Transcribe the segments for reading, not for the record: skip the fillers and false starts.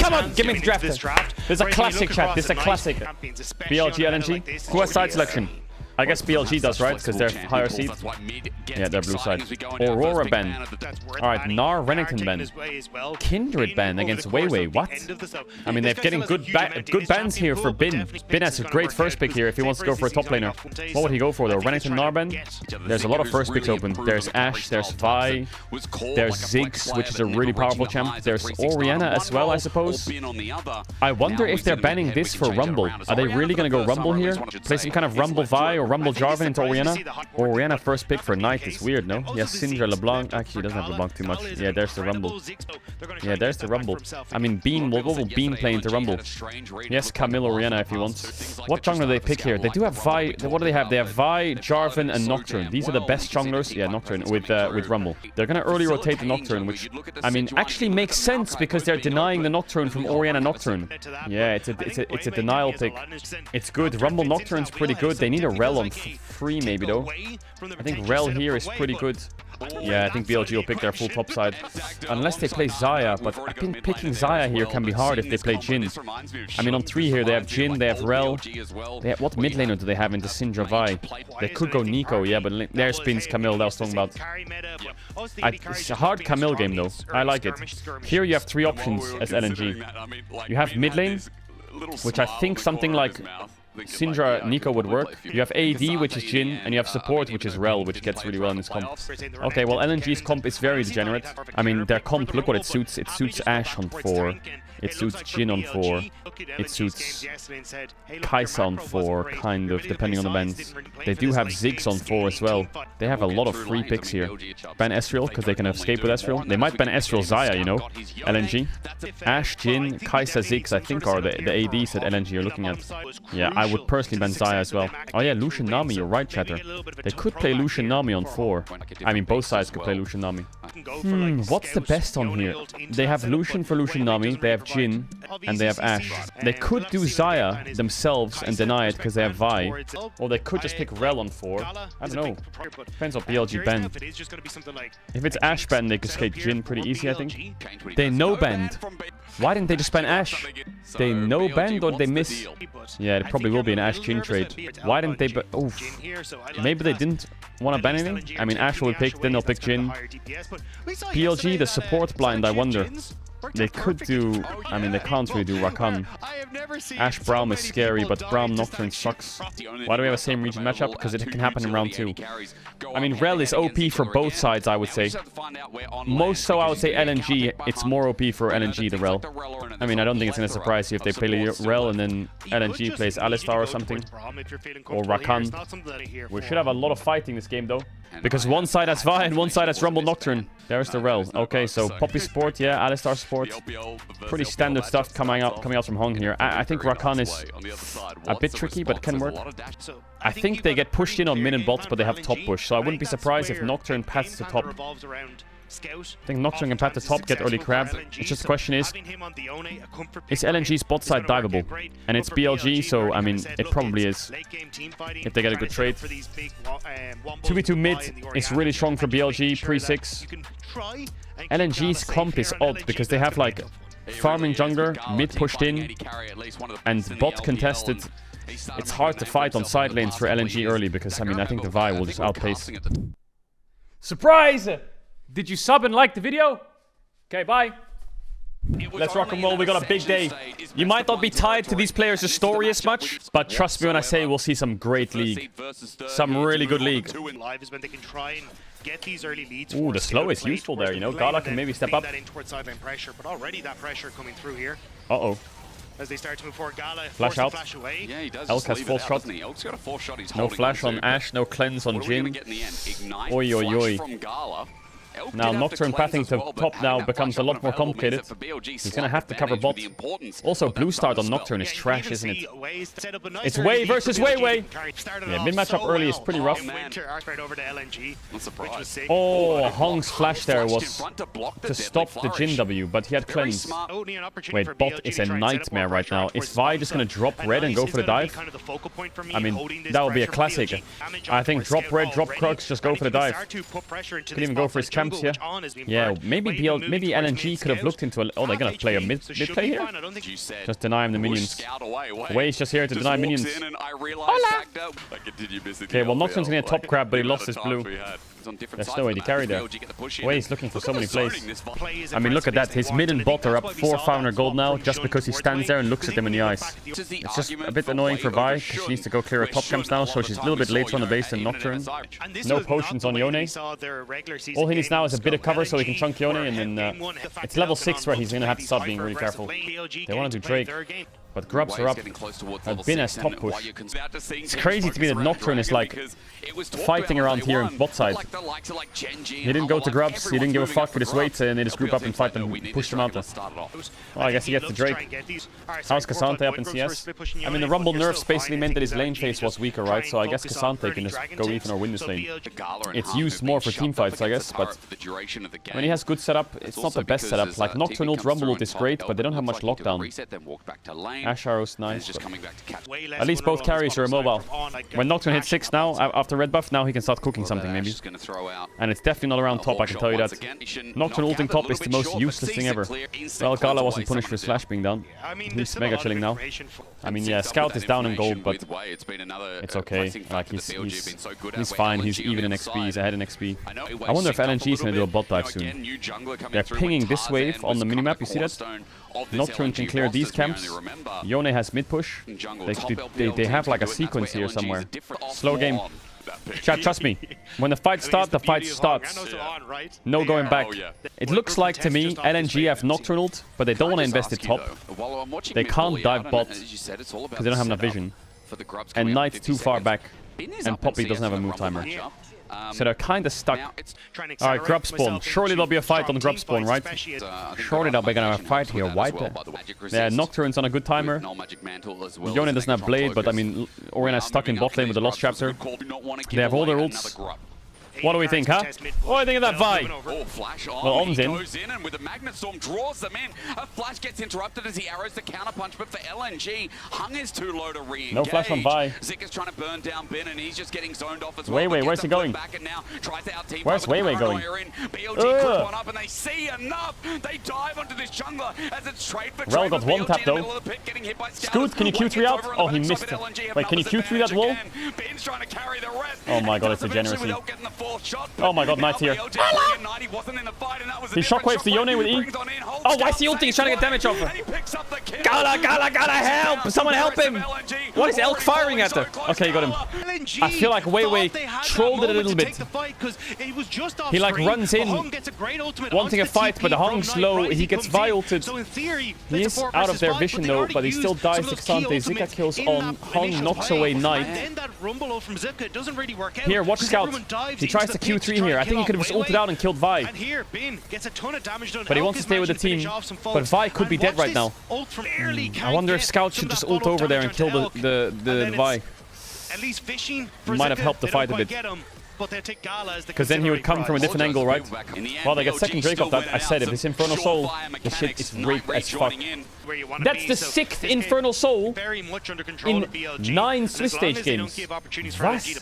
come on, give me the draft. This is a classic, chat. This is a classic. BLG, LNG. Who has side selection? I guess BLG does, right? Because they're higher seed. Yeah, they're blue side. Aurora ban. Alright, Gnar Renekton ban. Kindred ban against Weiwei. What? I mean, they're getting good bans here for Bin. Bin has a great first pick here if he wants to go for a top laner. What would he go for though? Renekton Gnar ban? There's a lot of first picks open. There's Ashe, there's Vi, there's Ziggs, which is a really powerful champ. There's Orianna as well, I suppose. I wonder if they're banning this for Rumble. Are they really going to go Rumble here? Play some kind of Rumble Vi or Rumble Jarvan into Orianna? Orianna first pick for Knight is weird, no? Yes, Syndra, LeBlanc. Actually, he doesn't have LeBlanc too much. Yeah, there's the Rumble. Yeah, there's the Rumble. I mean, Bean, what will Bean play into Rumble? Yes, Camille Orianna if he wants. What jungler do they pick here? They do have Vi. What do they have? They have Vi, Jarvan, and Nocturne. These are the best junglers. Yeah, Nocturne with Rumble. They're gonna early rotate the Nocturne, which, I mean, actually makes sense because they're denying the Nocturne from Orianna Nocturne. Yeah, it's a denial pick. It's good. Rumble Nocturne's pretty good. They need a Rel on free maybe though. I think Rel here is pretty good. Yeah, I think BLG will pick their full top side. Unless they play Xayah, but I think picking Xayah here can be hard if they play Jhin. I mean, on 3 here, they have Jhin, they have Rel. What mid laner do they have into Syndra Vi? They could go Nico, yeah, but there's spins Camille that I was talking about. It's a hard Camille game, though. I like it. Here you have 3 options as LNG. You have mid lane, which I think something like Syndra Nico would work. You have AD, which is Jhin, and you have support, which is Rel, which gets really well in this comp. Okay, well, LNG's comp is very degenerate. I mean, their comp, look what it suits. It suits Ashe on 4. It suits Jhin on 4. It suits Kai'Sa on 4, kind of, depending on the bans. They do have Ziggs on 4 as well. They have a lot of free picks here. Ban Ezreal, because they can escape with Ezreal. They might ban Ezreal Xayah, you know. LNG. Ashe, Jhin, Kai'Sa, Ziggs, I think, are the ADs that LNG are looking at. Yeah, I would personally ban Xayah as well. Oh yeah, Lucian Nami, you're right, chatter. They could play Lucian Nami on 4. I mean, both sides could play Lucian Nami. What's the best on here? They have Lucian for Lucian Nami, they have Jhin, and they have Ashe. They could do Xayah themselves and deny it because they have Vi. Or they could just pick Rel on 4. I don't know. Depends on BLG ban. If it's Ashe ban, they could skate Jhin pretty easy, I think. They no-banned. Why didn't they just ban Ashe? They no-banned or they miss? Yeah, it probably will be an Ashe Jhin trade. Why didn't they... Oof. Maybe they didn't want to ban anything? I mean, Ashe will pick, then they'll pick Jhin. PLG, the support blind, I wonder. They could do... I mean, they can't really do Rakan. Ashe Braum is scary, but Braum Nocturne sucks. Why do we have a same region matchup? Because it can happen in round 2. I mean, Rel is OP for both sides, I would say. Most so, I would say LNG. It's more OP for LNG, the Rel. I mean, I don't think it's going to surprise you if they play Rel and then LNG plays Alistar or something. Or Rakan. We should have a lot of fighting this game, though. Because one side has Vi and one side has Rumble Nocturne. There's the Rel. Okay, so Poppy support, yeah, Alistar support. Pretty standard stuff coming out from Hong here. I think Rakan is a bit tricky, but can work. I think they get pushed in on mid and bots, but they have top push. So I wouldn't be surprised if Nocturne pats the top. I think Nocturne can pat the top, get early crab. It's just the question is LNG's bot side diveable? And it's BLG, so I mean, it probably is. If they get a good trade. 2v2 mid is really strong for BLG, pre-6. LNG's comp is odd because they have like farming jungler, mid pushed in, and bot contested. It's hard to fight on side lanes for LNG early because, I mean, I think the Vi will just outpace. Surprise! Did you sub and like the video? Okay, bye. Let's rock and roll. We got a big day. You might not be tied to these players' story as much, but trust me when I say we'll see some great league. Some really good league. Ooh, the slow is useful there, you know. Gala can maybe step up. Uh-oh. As they start to move forward, Gala flash out. Flash away. Yeah, he does. Elk has full shot. Elk's got a full shot. No flash on Ashe, no cleanse on Jhin. Oi, oi, oi. Now Nocturne pathing to top now becomes a lot more complicated. He's gonna have to cover bot. Also, blue start on Nocturne is trash, isn't it? It's Wei versus Wei. Yeah, mid matchup early is pretty rough. Oh, Hong's flash there was to stop the Jhin W, but he had cleanse. Wait, bot is a nightmare right now. Is Vi just gonna drop red and go for the dive? I mean, that would be a classic. I think drop red, drop Crux, just go for the dive. Could even go for his camp camps here. Yeah, maybe maybe LNG could have looked into a... Oh, they're gonna play a mid play here? Just deny him the minions. Way's just here to deny minions. Hola! Okay, well, Nocturne's gonna get top grab, but he lost his blue. There's no way to carry there. Way's looking for so many plays. I mean, look at that. His mid and bot are up 500 gold now just because he stands there and looks at them in the eyes. It's just a bit annoying for Vi, because she needs to go clear her top camps now, so she's a little bit later on the base than Nocturne. No potions on Yone. All he needs now is a bit of cover so he can chunk Yone, and then it's level 6 where he's going to have to start being really careful. They want to do Drake, but Grubs are up. Bin has top push. It's crazy to me that Nocturne is like fighting around here in bot side. He didn't go to Grubs, he didn't give a fuck with his weight, and they just group up and fight them, push them out there. Well, I guess he gets the Drake. How's Cassante up in CS? I mean, the Rumble nerfs basically meant that his lane phase was weaker, right? So I guess Cassante can just go even or win this lane. It's used more for teamfights, I guess, but when he has good setup, it's not the best setup. Like, Nocturne ult Rumble ult is great, but they don't have much lockdown. Ash Arrow's nice, but at least both carries are immobile. When Nocturne hits 6 now, after red buff, now he can start cooking something, maybe. And it's definitely not around top, I can tell you that. Nocturne ulting top is the most useless thing ever. Well, Gala wasn't punished for his flash being down. He's mega chilling now. I mean, yeah, Scout is down in gold, but it's okay. Like, he's fine. He's even in XP. He's ahead in XP. I wonder if LNG is going to do a bot dive soon. They're pinging this wave on the minimap. You see that? Nocturne can clear these camps. Yone has mid push. They have like a sequence here somewhere. Slow game. Chat, trust me. When the fight starts, the fight starts. No going back. It looks like to me LNG have Nocturne ult, but they don't want to invest it top. They can't dive bot because they don't have enough vision. And Knight's too far back. And Poppy doesn't have a move timer. So they're kind of stuck. Alright, Grub spawn. Surely there'll be a fight on Grub spawn, right? Surely they'll be gonna have a fight here. Why? Yeah, Nocturne's on a good timer. Yone doesn't have Blade, but I mean, Orianna's stuck in bot lane with the Lost Chapter. They have all their ults. What do we think, huh? What do you think of that Vi? Well, On's in. And with the Magnet Storm draws them in. A flash gets interrupted as he arrows the counterpunch, but for LNG, Hung is too low to re-engage. No flash from Vi. Zik is trying to burn down Bin, and he's just getting zoned off as well. Wait, where's he going? Where's Weiwei going? BLG one up, and they see enough. They dive onto this jungler as it's trade for Rel got one tap though. Scoot, can you Q3 out? Oh, he missed it. Wait, can you Q3 that wall? Bin's trying to carry the rest. Oh my god, it's a generosity. Oh my god, Knight's here. He shockwaves the Yone with E. Oh, why is he ulting? He's trying to get damage off her. Gotta help! Someone help him! What is Elk firing at her? Okay, you got him. I feel like Weiwei trolled it a little bit. He like runs in, wanting a fight, but the Hung's low. He gets Vi ulted. He is out of their vision though, but he still dies to Xante. Zika kills on. Hung knocks away Knight. Here, watch Scout. He tries to Q3 here. I think he could have just ulted out and killed Vi. But he wants to stay with the team. But Vi could be dead right now. I wonder if Scout should just ult over there and kill the Vi. Might have helped the fight a bit. Because then he would come from a different angle, right? Well, they get second Drake off that. I said, if it's Infernal Soul, the shit is raped as fuck. That's the 6th Infernal Soul in 9 Swiss stage games. Was?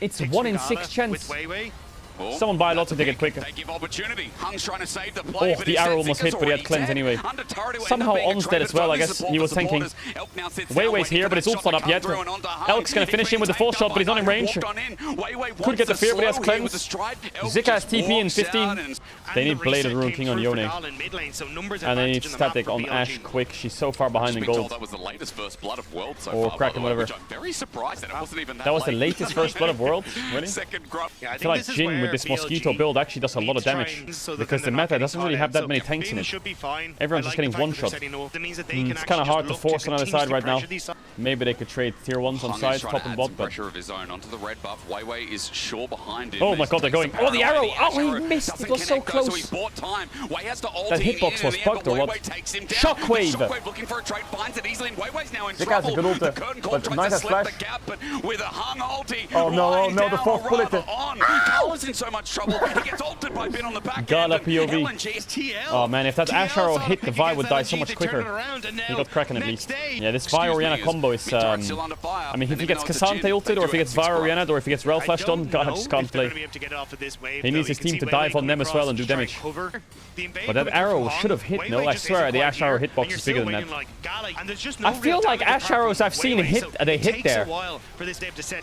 It's 1 in 6 chance. Someone buy a lot to take it quicker. Oh, the arrow almost hit, but he had cleanse anyway. Somehow On's dead as well, I guess. He was tanking. Weiwei's here, but his ult's not up yet. Elk's gonna finish him with the 4 shot, but he's not in range. Could get the fear, but he has cleanse. Zika has TP in 15. They need Blade of the Ruin King on Yone. And they need Static on Ashe quick. She's so far behind in gold. Or Kraken, whatever. That was the latest first Blood of Worlds? Really? I feel like Jing with this Mosquito build actually does a lot of damage. Because the meta doesn't really have that many tanks in it. Everyone's just getting one shot. It's kind of hard to force on the other side right now. Maybe they could trade tier 1s on side, top and bot, but... Oh my god, they're going... Oh, the arrow! Oh, he missed! It was so close! That hitbox was bugged or what? Shockwave! Zika has a good ult, but Knight has flash. Oh no, the 4th bullet! In so much trouble. He gets ulted by Bin on the back Gala POV. Oh man, if that Ash Arrow hit, the Vi would die so much quicker. He got Kraken at least. Yeah, this Vi Orianna combo combo is... I mean, if he gets Cassante ulted, or if he gets Varo Rihanna, or if he gets Rel flashed on, God, I just can't play. He needs his team to dive on them as well and do damage. But that arrow should have hit, no? I swear the Ash arrow hitbox is bigger than that. I feel like Ash arrows I've seen hit, they hit there.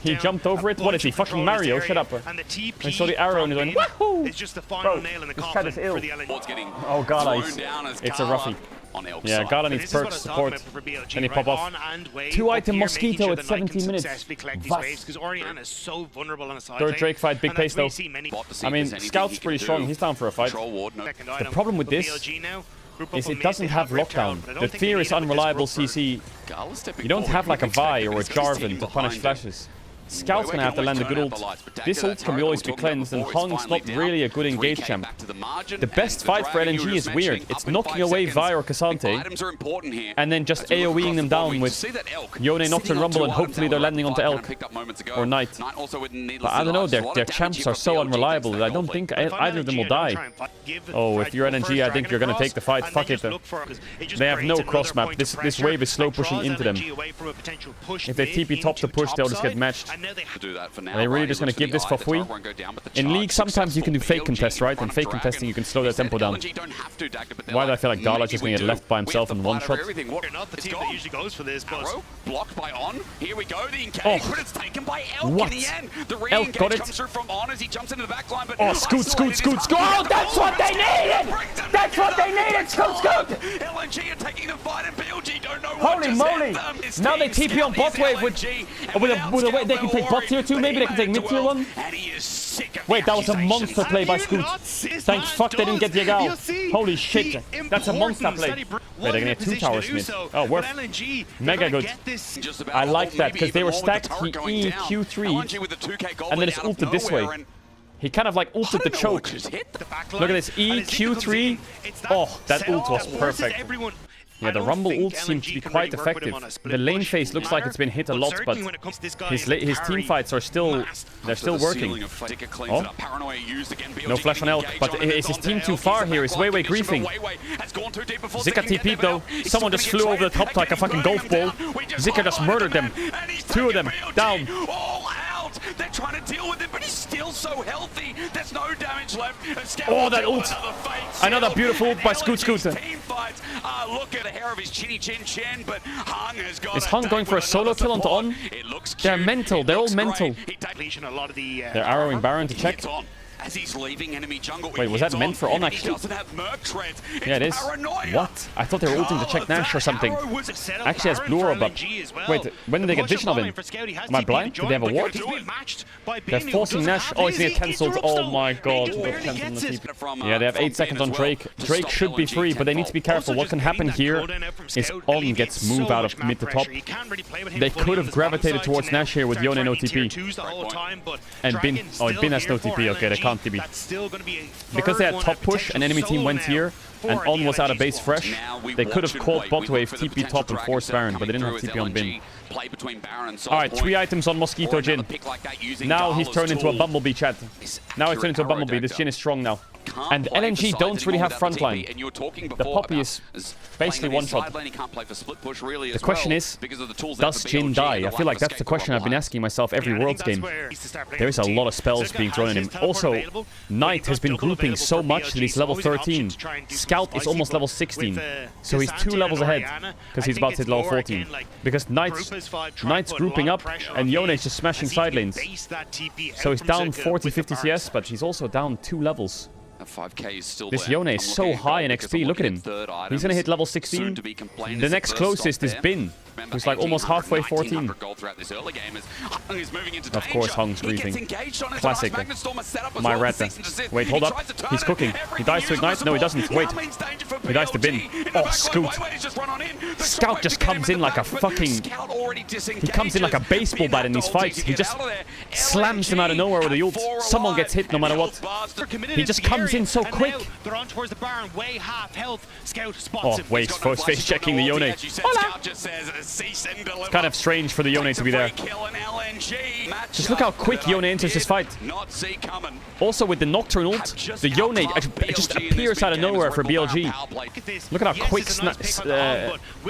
He jumped over it? What is he, fucking Mario? Shut up. I saw the arrow and he went, wahoo! Bro, this chat is ill. Oh, Gala, it's a roughie. Yeah, Gala needs perks, support, and he pop off. 2-item Mosquito at 17 minutes. Third Drake fight, big pace though. I mean, Scout's pretty strong, he's down for a fight. The problem with this is it doesn't have lockdown. The Fear is unreliable CC. You don't have like a Vi or a Jarvan to punish flashes. Scout's gonna have to land a good ult. This ult can always be cleansed, and Hong's not really a good engage champ. The best fight for LNG is weird. It's knocking away Vi or Cassante, and then just AoEing them down with Yone, Nocturne, Rumble, and hopefully they're landing onto Elk or Knight. But I don't know, their champs are so unreliable that I don't think either of them will die. Oh, if you're LNG, I think you're gonna take the fight. Fuck it. They have no cross map. This wave is slow pushing into them. If they TP top to push, they'll just get matched. Are they really just going to give this for free? In League, sometimes you can do fake contest, right? And fake contesting, you can slow their tempo down. Why do I feel like Gala just going to get left by himself in one shot? Blocked by On. Here we go. The engage, but it's taken by Elk in the end. The Elk got it. comes through from On as he jumps into the back line. But oh, scoot. Oh, that's what they needed! That's what they needed! Scoot! LNG are taking the fight, and BLG don't know what Holy moly! Now they TP on bot wave with a way they can take bot tier 2, maybe they can take mid tier 1. Wait, that was a monster play by Scoot. Thank fuck they didn't get Yagao. Holy shit, that's a monster play. Wait, they're gonna get 2 towers mid. Oh, worth. Mega good. I like that, because they were stacked. He E Q3, and then it's ulted this way. He kind of like ulted the choke. Look at this, E, Q3. Oh, that ult was perfect. Yeah, the Rumble ult seems to be quite effective. The lane phase looks like it's been hit a lot, but his team fights are still, they're still working. Oh, no flash on Elk, but is his team too far here? Is Wei griefing? Zika TP'd though. Someone just flew over the top like a fucking golf ball. Zika just murdered them. 2 of them down. They're trying to deal with it, but he's still so healthy. There's no damage left. Oh, that ult. Another beautiful ult by Scoot. Look at the hair of his chinny chin, but Hung has got. Is Hung going for a solo kill onto On? They're mental. They're all mental. They're arrowing Baron to check. As he's leaving enemy jungle. Wait, was that meant for On actually? Yeah, it is. What? I thought they were ulting to check Nash or something. Actually has Blue Orb up. Wait, when did they get vision of him? Am I blind? Did they have a ward? They're forcing Nash. Oh, he's gonna get cancelled. Oh my god. Yeah, they have 8 seconds on Drake. Drake should be free, but they need to be careful. What can happen here is On gets moved out of mid to top. They could have gravitated towards Nash here with Yone no TP. And Bin. Oh, Bin has no TP. Okay, they can't TP. Because they had top push and enemy team went here and On was out of base fresh, they could have caught bot wave, TP top and forced Baron, but they didn't have TP on Bin. Alright, 3 items on Mosquito Jhin. Now he's turned into a Bumblebee, chat. Now he's turned into a Bumblebee. This Jhin is strong now. And LNG don't really have frontline. The Poppy is basically one shot. The question is, does Jhin die? I feel like that's the question I've been asking myself every Worlds game. There is a lot of spells being thrown at him. Also, Knight has been grouping so much that he's level 13. Scout is almost level 16. So he's 2 levels ahead, because he's about to hit level 14. Because Knight's grouping up, and Yone is just smashing side lanes. So he's down 40-50 CS, but he's also down 2 levels. 5K is still this Yone is so high in XP, look at him. He's gonna hit level 16. The next closest is Bin, who's like almost halfway 14. Of course, Hung's griefing. Classic. My rat. Wait, hold up. He's cooking. He dies to Ignite? No, he doesn't. Wait. He dies to Bin. Oh, Scoot. Scout just comes in like a fucking... He comes in like a baseball bat in these fights. He just slams them out of nowhere with a ult. Someone gets hit no matter what. He just comes in so quick. Oh, wait, first face checking the Yone. Hola. It's kind of strange for the Yone to be there. LNG. Just look how quick Yone enters this fight. Not see coming. Also with the Nocturne ult, the Yone just appears out of nowhere for BLG. Look at how quick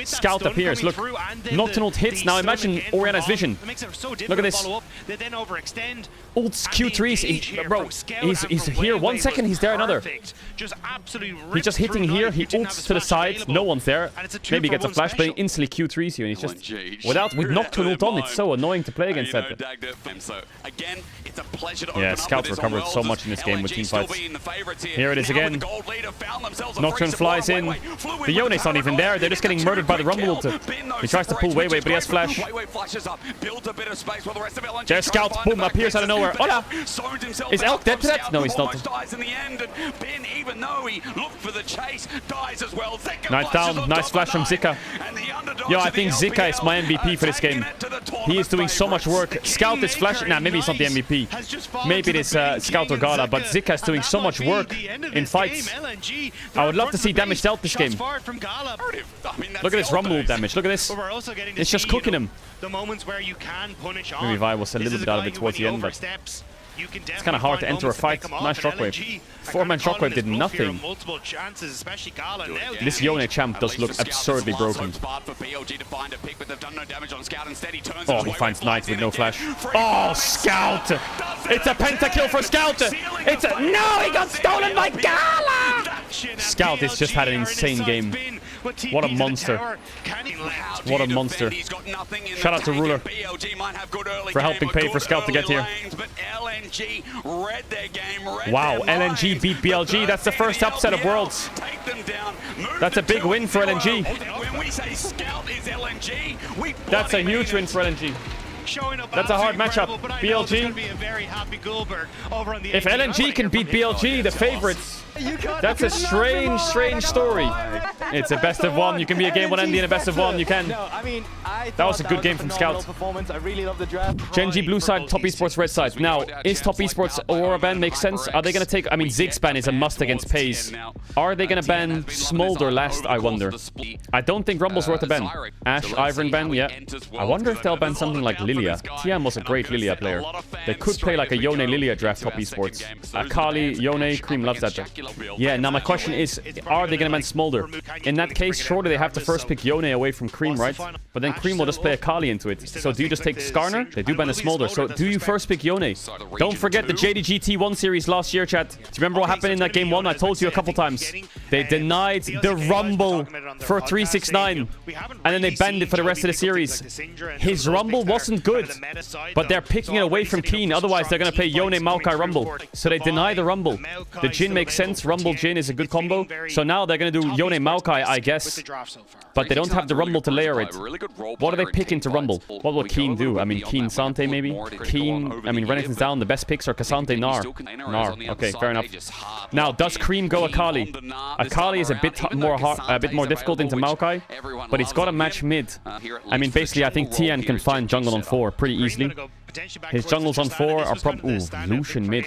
Scout appears. Look, Nocturne ult hits. Now imagine Oriana's vision. Look at this. Ults Q3s. Bro, he's here 1 second, he's there another. He's just hitting here. He ults to the side. No one's there. Maybe he gets a flash, but he instantly Q3s you. And he's just with Nocturne ult on. It's so annoying to play against that. Yeah, Scouts recovered so much in this game with team fights. Here it is again. Nocturne flies in. The Yone's not even there. They're just getting murdered by the Rumble ult. He tries to pull Weiwei, but he has flash. There's Scout. Boom, appears out of nowhere. Hola! Is Elk dead to that? No, he's not. Nice down. Nice flash from Zika. Yo, I think Zika is my MVP for this game. He is doing so much work. Scout is flashing. Nah, maybe he's not the MVP. Maybe it is Scout or Gala, but Zika is doing so much work in fights. I would love to see damage dealt this game. Look at this Rumble damage. Look at this. It's just cooking him. Maybe Vi was a little bit out of it towards the end, but it's kind of hard to enter a fight. Nice shockwave. 4-man shockwave did nothing. This Yone champ does look absurdly broken. Oh, he finds Knight with no flash. Oh, Scout! It's a pentakill for Scout! It's a... No, he got stolen by Gala! Scout has just had an insane game. What a monster. What a monster. Shout out to Ruler for helping pay for Scout to get here. Wow, LNG beat BLG. That's the first upset of Worlds. That's a big win for LNG. That's a huge win for LNG. That's a hard matchup. BLG. If LNG can beat BLG, the favorites, that's a strange, strange story. It's a best of one. You can be a game one ending in a best of one. You can. That was a good game from Scout. GENG blue side, Top Esports red side. Now, is Top Esports Aurora ban make sense? Are they going to take... I mean, Zig's ban is a must against Pays. Are they going to ban Smolder last, I wonder? I don't think Rumble's worth a ban. Ash, Ivern ban, yeah. I wonder if they'll ban something like Lilia. TM was a great Lilia player. They could play like a Yone Lilia draft Top Esports. Kali, Yone, Cream loves that draft. Yeah, now my question is, are they going to ban Smolder? In that case, surely they have to first pick Yone away from Cream, right? But then Cream will just play a Kali into it. So do you just take the Skarner? They do ban a Smolder. So do you first pick Yone? Don't forget the JDG T1 series last year, chat. Do you remember what happened in that game 1? I told you a couple times. They denied the Rumble for 369. And then they banned it for the rest of the series. His Rumble wasn't good. But they're picking it away from Keen. Otherwise, they're going to play Yone Maokai Rumble. So they deny the Rumble. The Jin makes sense. Rumble Jin is a good combo. So now they're going to do Yone Maokai, I guess. But they don't have the Rumble to layer it. What are they picking to Rumble? What will Keen do? I mean, Keen Sante maybe? Keen, I mean, Renekton's down. The best picks are Cassante, Gnar. Gnar. Okay, fair enough. Now, does Cream go Akali? Akali is a bit more difficult into Maokai, but he's got to match mid. I mean, basically, I think Tian can find jungle on 4 pretty easily. His jungles on 4 are probably... Ooh, Lucian mid.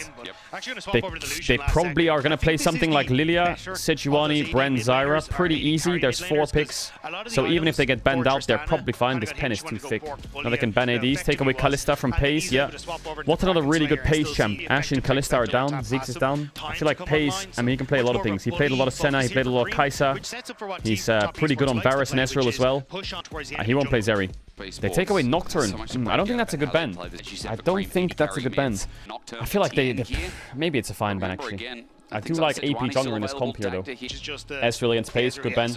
They probably are going to play something like Lilia, Sejuani, Bren, Zyra. Pretty easy. There's 4 picks. So even if they get banned out, they're probably fine. This pen is too thick. Now they can ban ADs. Take away Kalista from Pays. Yeah. What's another really good Pays champ? Ashe and Kalista are down. Ziggs is down. I feel like Pays, I mean, he can play a lot of things. He played a lot of Senna. He played a lot of Kai'Sa. He's pretty good on Varus and Ezreal as well. He won't play Zeri. They take away Nocturne. I don't think that's a good ban. I don't think that's a good ban. I feel like they maybe it's a fine ban, actually. I do like AP jungler in this comp here, though. Ezreal against Pays, good ban.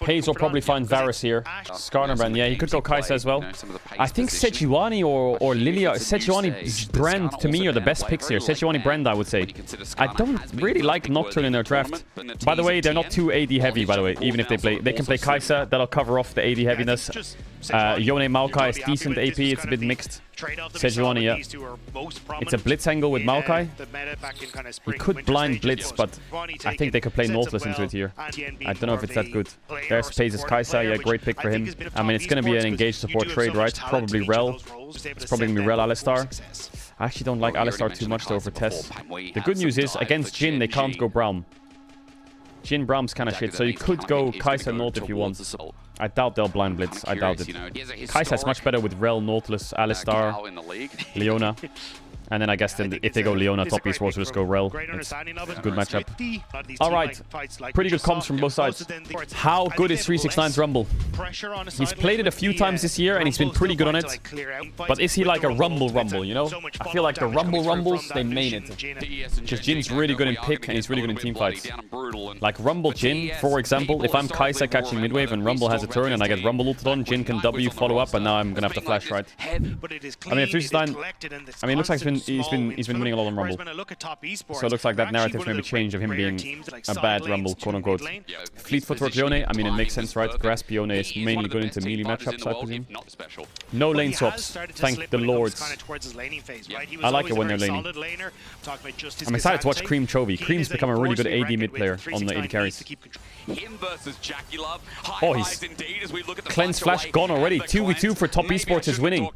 Pays will probably find Varus here. Skarner ban, yeah, he could go Kai'Sa as well. I think Sejuani or Lilia, Sejuani, Brand, to me, are the best picks here. Sejuani, Brand, I would say. I don't really like Nocturne in their draft. By the way, they're not too AD heavy, by the way, even if they play. They can play Kai'Sa, that'll cover off the AD heaviness. Yone Maokai is decent AP, it's a bit mixed. Sejuani, yeah. It's a blitz angle with Maokai. He could blind blitz, but I think they could play Nautilus into it here. I don't know if it's that good. There's Pays' Kai'Sa, yeah, great pick for him. I mean, it's going to be an engaged support trade, right? Probably Rel. It's probably going to be Rel Alistar. I actually don't like Alistar too much though over Tess. The good news is, against Jhin, they can't go Braum. Jin Brahms kind of shit, so you could go Kai'Sa Naut if you want. I doubt they'll blind blitz. I doubt it. Kai'Sa's much better with Rel, Nautilus, Alistar, Leona. And then I guess then if they go Leona, top esports will just go Rel. It's a good matchup. Alright, pretty good comps from both sides. How good is 369's Rumble? He's played it a few times this year and he's been pretty good on it. But is he like a Rumble, you know? I feel like the Rumbles, they main it. Because Jin's really good in pick and he's really good in team fights. Like Rumble Jin, for example, if I'm Kai'Sa catching midwave and Rumble has a turn and I get Rumble ulted on, Jin can W follow up and now I'm gonna have to flash, right? I mean, if 369, I mean, it looks like he's been winning a lot on Rumble. So it looks like that narrative's maybe changed of him being a bad Rumble, quote unquote. Fleet footwork Yone, I mean, it makes sense, right? Grasp Yone is mainly good into melee matchups, I presume. No lane swaps, thank the lords. I like it when they're laning. I'm excited to watch Cream Chovy. Cream's become a really good AD mid player on the AD carries. Oh, he's cleanse flash gone already. 2v2 for top esports is winning.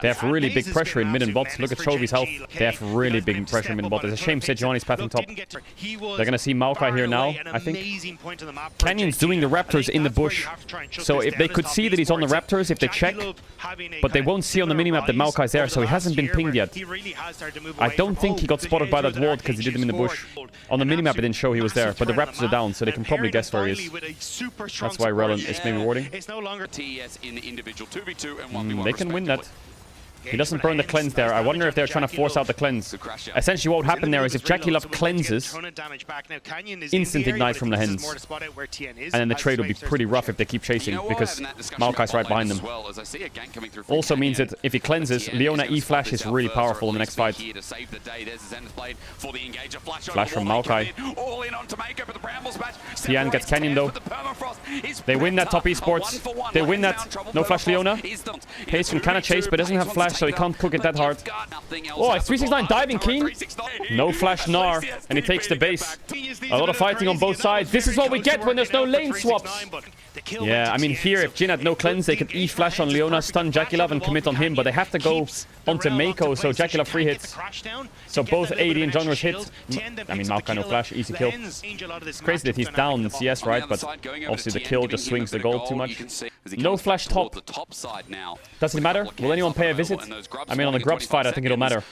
They have really big pressure in mid and bot. Look at Chovy's health. They have really big pressure in mid and bot. It's a shame Sejuani's path on top. They're gonna see Maokai here now, I think. Canyon's doing the Raptors in the bush. So if they could see that he's on the Raptors, if they check, but they won't see on the minimap that Maokai's there, so he hasn't been pinged yet. I don't think he got spotted by that ward because he did him in the bush. On the minimap it didn't show he was there, but the Raptors are down, so they can probably guess where he is. That's why Relon is maybe warding. They can win that. He doesn't burn the cleanse there. I wonder if they're trying to force out the cleanse. Essentially what would happen there is if Jackie Love cleanses, instant ignite from the hens. And then the trade will be pretty rough if they keep chasing, because Maokai's right behind them. Also means that if he cleanses, Leona E-Flash is really powerful in the next fight. Flash from Maokai. Tian gets Canyon though. They win that top esports. They win that. No flash Leona. Pace can kind of chase but doesn't have flash, so he can't cook it that hard. Oh, 369 diving Keen. No flash Gnar, and he takes the base. A lot of fighting on both sides. This is what we get when there's no lane swaps. Yeah, I mean here, if Jin had no cleanse, they could E-flash on Leona, stun Jackie Love and commit on him, but they have to go onto Mako, so Jackie Love free hits. So both AD and junglers hit. I mean, Maokai no flash, easy kill. It's crazy that he's down in CS, right? But obviously the kill just swings the gold too much. No flash top. Does it matter? Will anyone pay a visit? I mean, on the Grubs fight, I think it'll matter.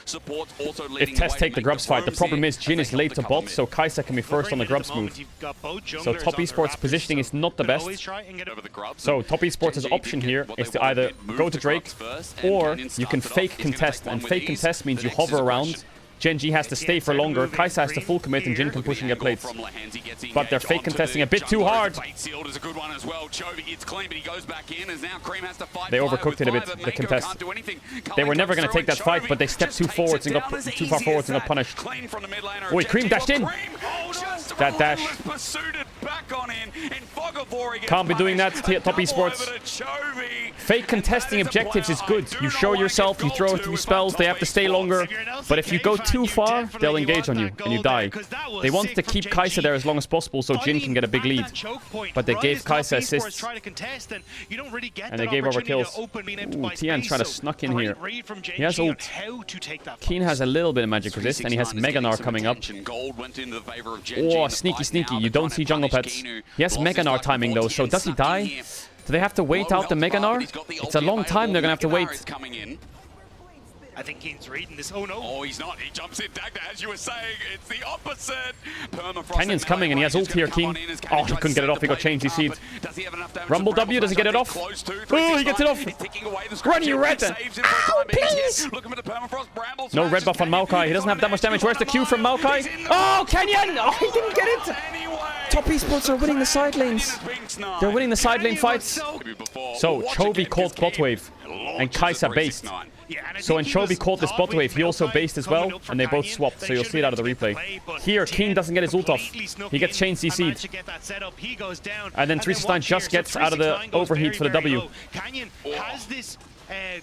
If Test take the Grubs fight, the problem is Jin is late to bot, so Kai'Sa can be first on the Grubs move. So top esports positioning is not the best. So top esports' option here is to either go to Drake, or you can fake contest, and fake contest means you hover around. GENG has to stay for longer, Kai'Sa has to full commit, and Jin can push and get plates. But they're fake contesting a bit too hard. They overcooked it a bit, the contest. They were never going to take that fight, but they stepped too forwards and got too far forwards and got punished. Oh, he Cream dashed in! That dash. Can't be doing that, top esports. Fake contesting objectives is good. You show yourself, you throw a few spells, they have to stay longer. But if you go too far, they'll engage on you and you die. They wanted to keep Kai'Sa there as long as possible so Jin can get a big lead. But they gave Kai'Sa assists. And they gave over kills. Ooh, Tian trying to snuck in here. He has ult. Keen has a little bit of magic resist and he has Mega Gnar coming up. Oh, sneaky, sneaky. You don't see jungle pets. He has Mega Gnar timing though, so does he die? Do they have to wait out the Mega Gnar? It's a long time they're gonna have to wait. I think Keen's reading this. Oh no. Oh, he's not. He jumps in, Dagda, as you were saying. It's the opposite. Canyon's coming and he has ult here, Keen. Oh, he couldn't get it off. He got changed. He seed. Rumble W, does he get it off? Oh, he gets it off. Run, you red then. Ow, please. No red buff on Maokai. He doesn't have that much damage. Where's the Q from Maokai? Oh, Canyon! Oh, he didn't get it. Top esports are winning the side lanes. They're winning the side lane fights. So, Chovy caught bot wave and Kai'Sa based. So when Chovy caught this bot wave, he also based as well, and they both swapped, so you'll see it out of the replay. Here, King doesn't get his ult off. He gets chain CC'd. And then 369 just gets out of the overheat for the W.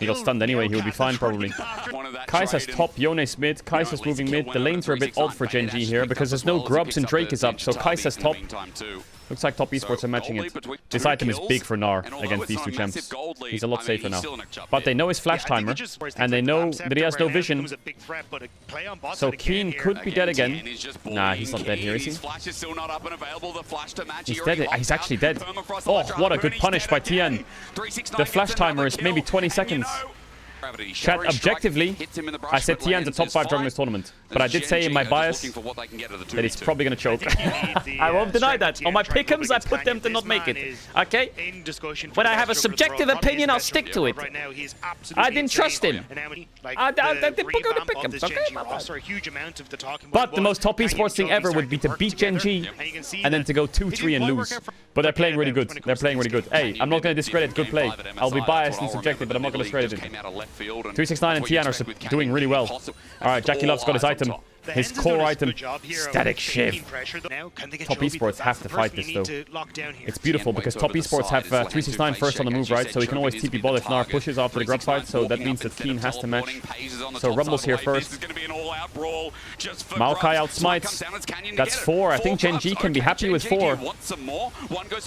He got stunned anyway, he'll be fine probably. Kai'Sa's top, Yone's mid, Kai'Sa's moving mid. The lanes are a bit odd for GENG here, because there's no grubs and Drake is up, so Kai'Sa's top. Looks like top esports are matching it. This item is big for Gnar against these two champs. He's a lot safer now. But they know his flash timer, and they know that he has no vision. So Keen could be dead again. Nah, he's not dead here, is he? He's dead. He's actually dead. Oh, what a good punish by Tian. The flash timer is maybe 20 seconds. Chat, objectively, I said Tian's a top 5 jungler in this tournament. But I did say in my bias that he's probably going to choke. I won't deny that. On my pick'ems, I put them to not make it. Okay? When I have a subjective opinion, I'll stick to it. I didn't trust him. I didn't pick on the pick'ems, okay? But the most top esports thing ever would be to beat GENG and then to go 2-3 and lose. But they're playing really good. They're playing really good. Hey, I'm not going to discredit good play. I'll be biased and subjective, but I'm not going to discredit it. 369 and Tian are doing really well. Alright, Jackie Love's got his item. His core item, Static Shift. Top esports have to fight this though. It's beautiful because top esports have 369 first on the move, right? So he can always TP ball if Gnar pushes after the grub fight. So that means that Keen has to match. So Rumble's here first. Maokai outsmites. That's 4. I think GENG can be happy with 4.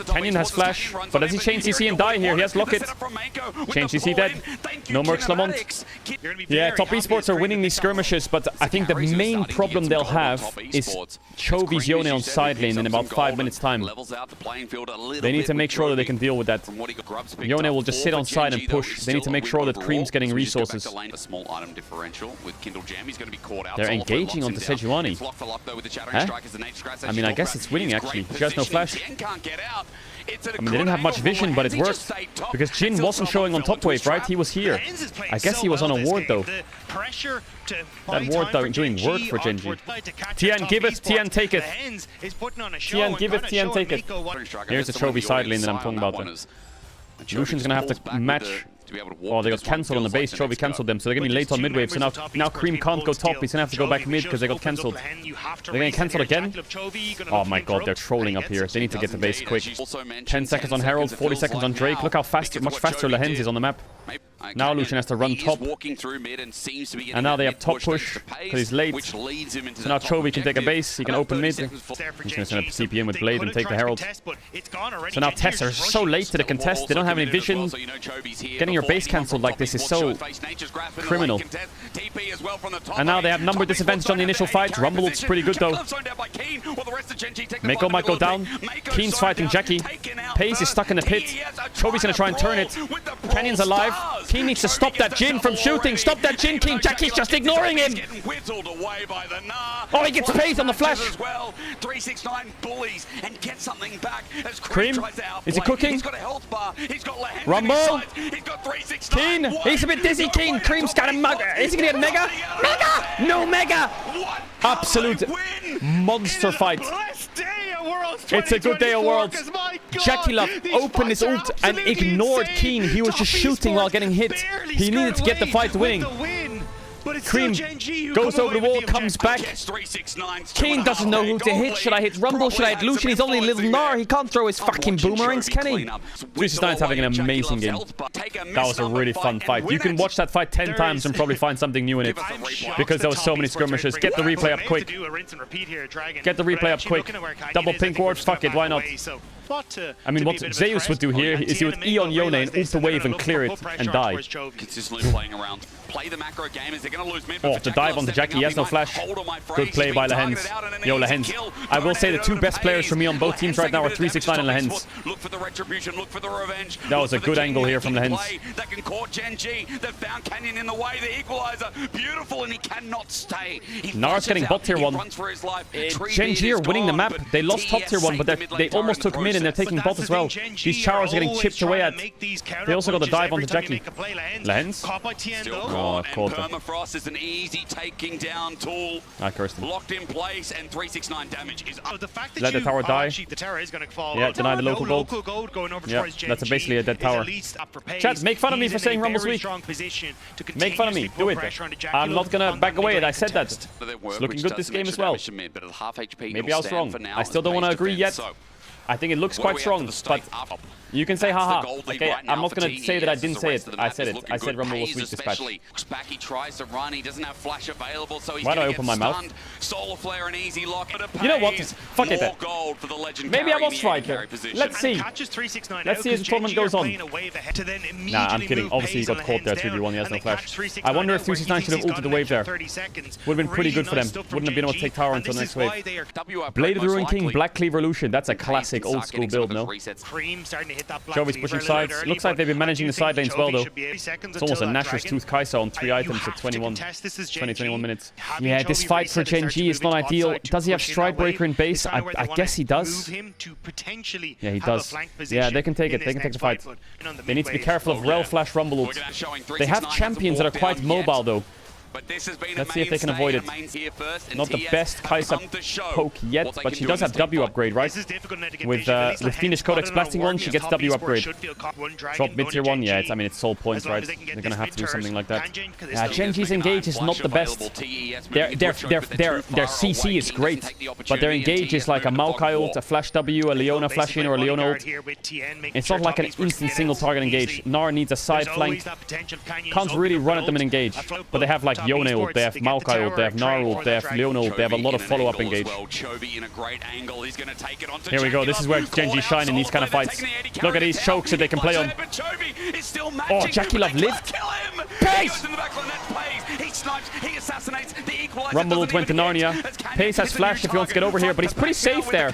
Canyon has flash, but does he change CC and die here? He has Locket. Change CC dead. No Mercs Lamont. Yeah, top esports are winning these skirmishes, but I think the main problem they'll have is Chovy's Yone on side lane in about 5 minutes time. They need to make sure that they can deal with that. Yone will just sit on side and push. They need to make sure that Cream's getting resources. They're engaging onto Sejuani. Huh? I mean, I guess it's winning actually. She has no flash. I mean, they didn't have much vision, but it worked. Because Jin wasn't showing on top wave, right? He was here. I guess he was on a ward though. That ward doing work for GENG. Tian giveth, Tian taketh. Tian giveth, Tian taketh. Here's the Chovy side lane that I'm talking about then. Lucian's gonna have to match. Oh, they got cancelled on the base. Chovy cancelled them, so they're gonna be late on mid wave. So now Cream can't go top. He's gonna have to go back mid because they got cancelled. They're gonna cancel again. Oh my god, they're trolling up here. They need to get the base quick. 10 seconds on Herald, 40 seconds on Drake. Look how fast, much faster Lehens is on the map. Now Lucian has to run top. And now they have top push because he's late. So now Chovy can take a base. He can open mid. He's gonna send a CP in with Blade and take the Herald. So now Tess are so late to the contest. They don't have any vision. Getting your base cancelled like this is so criminal. And now they have number disadvantage on the initial fight. Rumble looks pretty good though. Mako might go down. Keen's fighting Jackie. Pace is stuck in the pit. Chovy's gonna try and turn it. Canyon's alive. Keen needs to stop that Jin from shooting. Stop that Jin, Keen. Jackie's just ignoring him. Oh, he gets pace on the flash. 369 bullies and get something back as Cream, is he cooking? Rumble. Keen, he's a bit dizzy. Keen, Cream's got a mega. Is he gonna get a mega? Mega! No mega! Absolute monster fight. It's a good day of Worlds. Jackie Love opened his ult and ignored Keen. He was just shooting while getting hit. He needed to get the fight winning. Cream goes over the wall, comes back. Keen doesn't know who to hit. Should I hit Rumble? Should I hit Lucian? He's only a little Gnar. He can't throw his fucking boomerangs, can he? 369's having an amazing game. That was a really fun fight. You can watch that fight 10 times and probably find something new in it. Because there was so many skirmishes. Get the replay up quick. Get the replay up quick. Double pink ward. Fuck it, why not? I mean, what Zeus would do here is he would E on Yone and ult the wave and clear it and die. Consistently playing around. Play the macro game. Is they're going to lose mid? Oh, the dive on the Jackie. He has no flash. Good play by Lehens. Yo, Lehens. I will say the two best players for me on both teams right now are 369 and Lehens. Look for the retribution. Look for the revenge. That was a good angle here from Lehens. That can court GENG. They've found Canyon in the way. The equalizer. Beautiful, and he cannot stay. Nar's getting bot tier 1. GENG are winning the map. They lost top tier 1, but they almost took mid and they're taking bot as well. These towers are getting chipped away at. They also got the dive onto Jackie. Lehens? Oh, I've caught them. Permafrost is an easy taking down tool. I cursed him. Locked in place, and 369 damage is up. Let the tower die. Yeah, deny the local gold. Yeah, that's basically a dead tower. Chat, make fun of me for saying Rumble's weak. Make fun of me. Do it. I'm not gonna back away. I said that. It's looking good this game as well. Maybe I was wrong. I still don't want to agree yet. I think it looks quite strong, but You can say haha. That's the gold lead Okay, right now I'm not for going to say that I TES didn't as say the it. rest of the I map said is it. looking I said good. Rumble was Pays weak dispatch. especially. Back, he tries to run. He doesn't have flash available, so he's Why do I gonna open get my mouth? stunned. Solar Flare and easy lock. You know what? Fuck it then. Gold for the legend Maybe I carry in was the right AD there. carry position. Let's see. Let's see as the tournament goes on. Nah, I'm kidding. Obviously, he got caught there 3v1. He has no flash. I wonder if 369 should have ulted the wave there. Would have been pretty good for them. Wouldn't have been able to take tower until next wave. Blade of the Ruined King, Black Cleave Revolution. That's a classic old school build, no? Jovi's pushing sides. Looks like they've been managing the side lanes well, though. It's almost a Gnasher's Tooth Kai'Sa on 3 items at 21 minutes. Yeah, this fight for Gen G is not ideal. Does he have Stridebreaker in base? I guess he does. Yeah, he does. Yeah, they can take it. They can take the fight. They need to be careful of Rel Flash Rumble ults. They have champions that are quite mobile, though. Let's see if they can avoid it. Not the best Kai'Sa poke yet, but she does have W upgrade, right? With Fiendish Codex blasting one, she gets W upgrade. Drop mid tier 1, yeah, I mean, it's soul points, right? They're gonna have to do something like that. Yeah, Gen G's engage is not the best. Their CC is great, but their engage is like a Maokai ult, a flash W, a Leona flash in, or a Leona ult. It's not like an instant single target engage. Gnar needs a side flank. Can't really run at them and engage, but they have like Yone ult, they have Maokai ult, they have Gnar ult, they have Leona ult, they have a lot of follow-up engage. Here we go, this is where Gen G shine in these kind of fights. Look at these chokes that they can play on. Oh, Jackie Love lived! Pace! Rumble ult went to Narnia. Pace has flashed if he wants to get over here, but he's pretty safe there.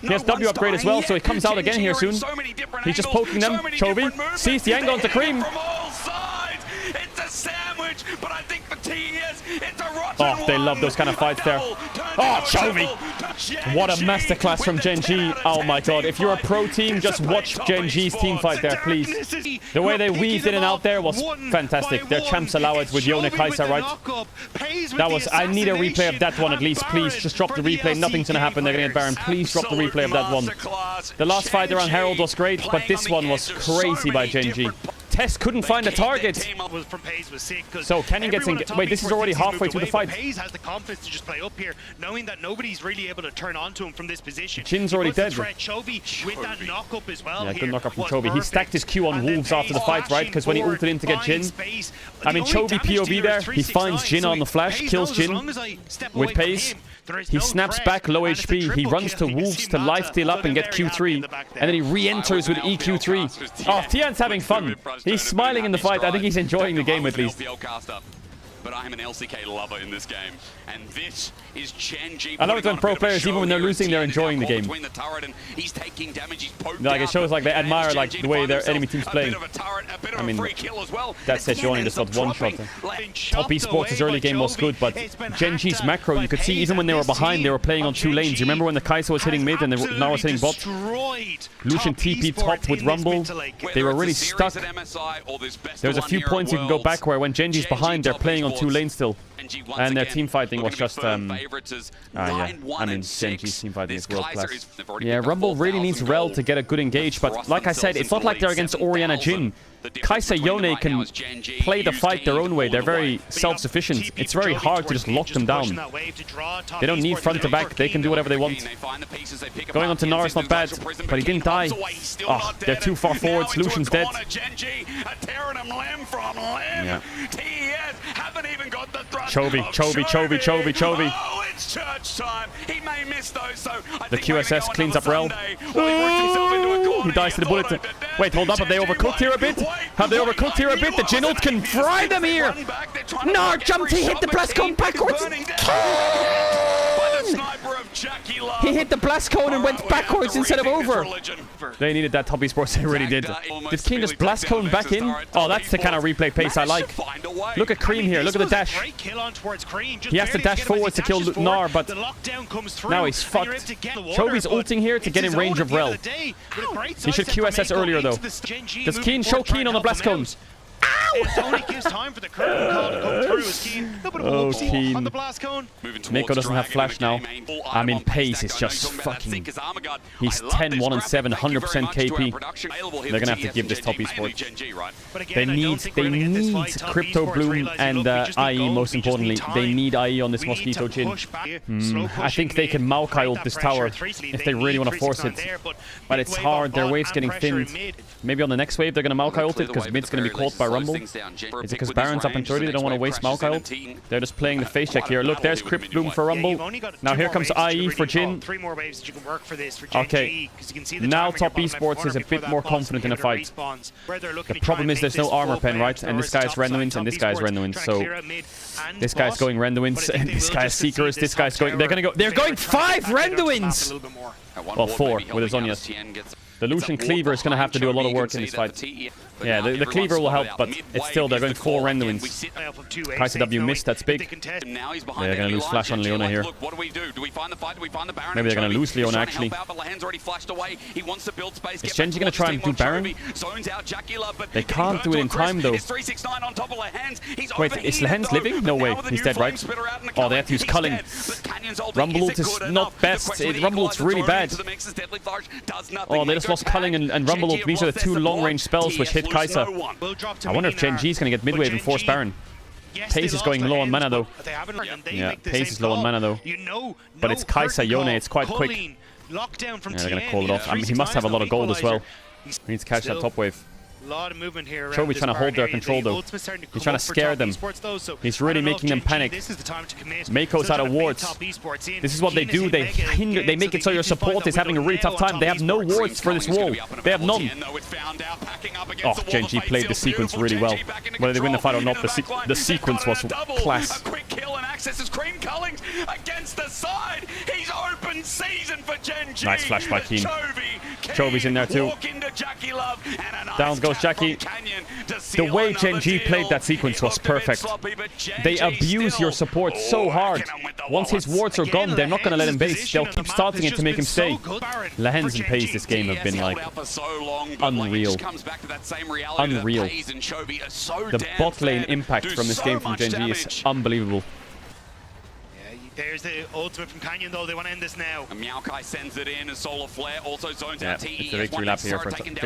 He has W upgrade as well, so he comes out again here soon. He's just poking them. Chovy sees the angle onto Cream. Oh, they love those kind of fights there. Oh, Chovy! What a masterclass from Gen G. Oh my god, if you're a pro team, just watch Gen G's team fight there, please. The way they weaved in and out there was fantastic. Their champs allow it with Yone Kai'Sa, right? That was... I need a replay of that one at least. Please, just drop the replay. Nothing's gonna happen. They're gonna get Baron. Please drop the replay of that one. The last fight around Herald was great, but this one was crazy by Gen G. Tess couldn't find a target. So Canyon gets engaged. Wait, this is already halfway through the fight. Hayes has the confidence to just play up here, knowing that nobody's really able to turn on to him from this position. Jin's already dead. Chovy with that knock-up as well. Yeah, good knock-up from Chovy. He stacked his Q on Wolves after the fight, right? Because when he ulted in to get Jin, I mean, Chovy POV there, he finds Jin on the flash, kills Jin with pace. He snaps back low HP. He runs to Wolves to lifesteal up and get Q3. And then he re-enters with EQ3. Oh, Tian's having fun. He's smiling in the fight. I think he's enjoying the game at least. But I'm an LCK lover in this game, and this is Gen G. I love it when pro players, even when they're losing, they're enjoying the game. Like, it shows like they admire like the way their enemy team's playing. I mean, that Sejuani just got one shot. Top esports' early game was good, but Gen G's macro, you could see even when they were behind, they were playing on 2 lanes. You remember when the Kai'Sa was hitting mid and Gnar was hitting bot? Lucian TP top with Rumble. They were really stuck. There's a few points you can go back where when Gen G's behind, they're playing on 2 lanes still. And their team fighting was just, yeah. I mean, Gen G's team fighting is world class. Yeah, Rumble really needs Rel to get a good engage, but like I said, it's not like they're against Orianna Jhin. Kai'Sa Yone can play the fight their own way. They're very self-sufficient. It's very hard to just lock them down. They don't need front to back. They can do whatever they want. Going on to Gnar is not bad, but he didn't die. Oh, they're too far forwards. Lucian's dead. Yeah. Chovy. Oh, it's church time. He may miss those, so the QSS cleans up Rel. Ooh, he dies to the bullet. Wait, hold up. Have they overcooked here a bit? Have they overcooked here a bit? The Jin ult can fry them here. Gnar jumped. He hit the blast cone backwards. He hit the blast cone and went backwards instead of over. They needed that top esports. They really did. Did Keen just blast cone back in? Oh, that's the kind of replay pace I like. Look at Cream here. Look at the dash. He has to dash forward to kill Gnar, but now he's fucked. Chovy's ulting here to get in range of Rel. He should QSS earlier though. Does Keen show Keen on the blast cones? It only gives time for the curtain call to come through as Keen. A little bit of a whoopsie Keen. on the blast cone. Mako doesn't have flash now. I mean, Pace is just fucking... He's 10-1 and 7, 100% KP. They're gonna have to give this top esports. They need Crypto Bloom and IE, most importantly. They need IE on this Mosquito Jhin. I think they can Maokai ult this tower if they really want to force it. But it's hard, their wave's getting thinned. Maybe on the next wave they're going to Maokai ult it because mid's going to be caught by Rumble. Is it because Baron's up in 30, they don't want to waste Maokai ult? They're just playing the face check here. Look, there's Crypt Bloom for Rumble. Now here comes IE for Jhin. Okay, now top esports is a bit more confident in a fight. The problem is there's no armor pen, right? And this guy's Renduins and this guy's Renduins. So this guy's going Renduins and this guy's Seekers. This guy's going... They're going 5 Renduins! Well, 4 with his Zhonya's. The Lucian Cleaver is going to have to do a lot of work in this fight. Yeah, the Cleaver will help, but it's still, they're going 4 Renduins. Kaiser W missed, that's big. They're going to lose flash on Leona here. Maybe they're going to lose Leona, actually. Is Genji going to try and do Baron? They can't do it in time, though. Wait, is Lehens living? No way, he's dead, right? Oh, they have to use Culling. Rumble ult is not best. Rumble ult's really bad. Oh, they just lost Culling and Rumble ult. These are the 2 long-range spells which hit Kai'Sa. I wonder if Genji is going to get mid-wave and force Baron. Pace is going low on mana, though. Yeah, Pace is low on mana, though. But it's Kai'Sa, Yone, it's quite quick. Yeah, they're going to call it off. I mean, he must have a lot of gold as well. He needs to catch that top wave. Lot of movement here. Chovy trying to hold their control, though. He's trying to scare them. He's really making them panic. Mako's out of wards. This is what they do. They hinder. They make it so your support is having a really tough time. They have no wards for this wall. They have none. Oh, Genji played the sequence really well. Whether they win the fight or not, the sequence was class. Nice flash by Keen. Chovy's in there too. Down goes Jackie. The way Genji played that sequence was perfect. They abuse your support so hard. Once his wards are gone, they're not going to let him base. They'll keep starting it to make him stay. Lehens and Pace this game have been like unreal. Unreal. The bot lane impact from this game from Genji is unbelievable. There's the ultimate from Canyon, though. They want to end this now. And Maokai sends it in, and Solar Flare also zones out TE. It's a victory lap here for Genji.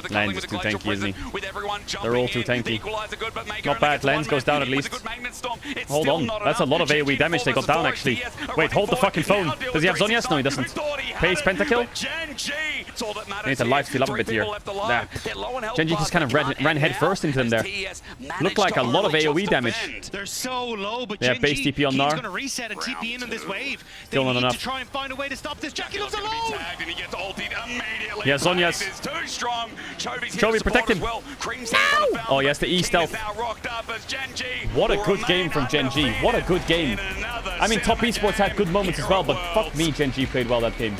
Lens is too tanky, isn't he? They're all too tanky. Not bad. Lens goes down at least. Hold on. That's a lot of AoE damage they got down, actually. Wait, hold the fucking phone. Does he have Zhonya's? No, he doesn't. Pace pentakill? They need to lifesteal up a bit here. Nah. Genji just kind of ran head first into them there. Looked like a lot of AoE damage. They're so low, but yeah, base TP on Nar. He's going to reset and TP in this wave. Still not enough. To try and find a way to stop this. Jackie Love's alone. Yeah, Zhonya's. Chovy, protect him. No! Oh, yes, the E stealth. What a good game from Genji. What a good game. I mean, top esports had good moments as well, but fuck me, Genji played well that game.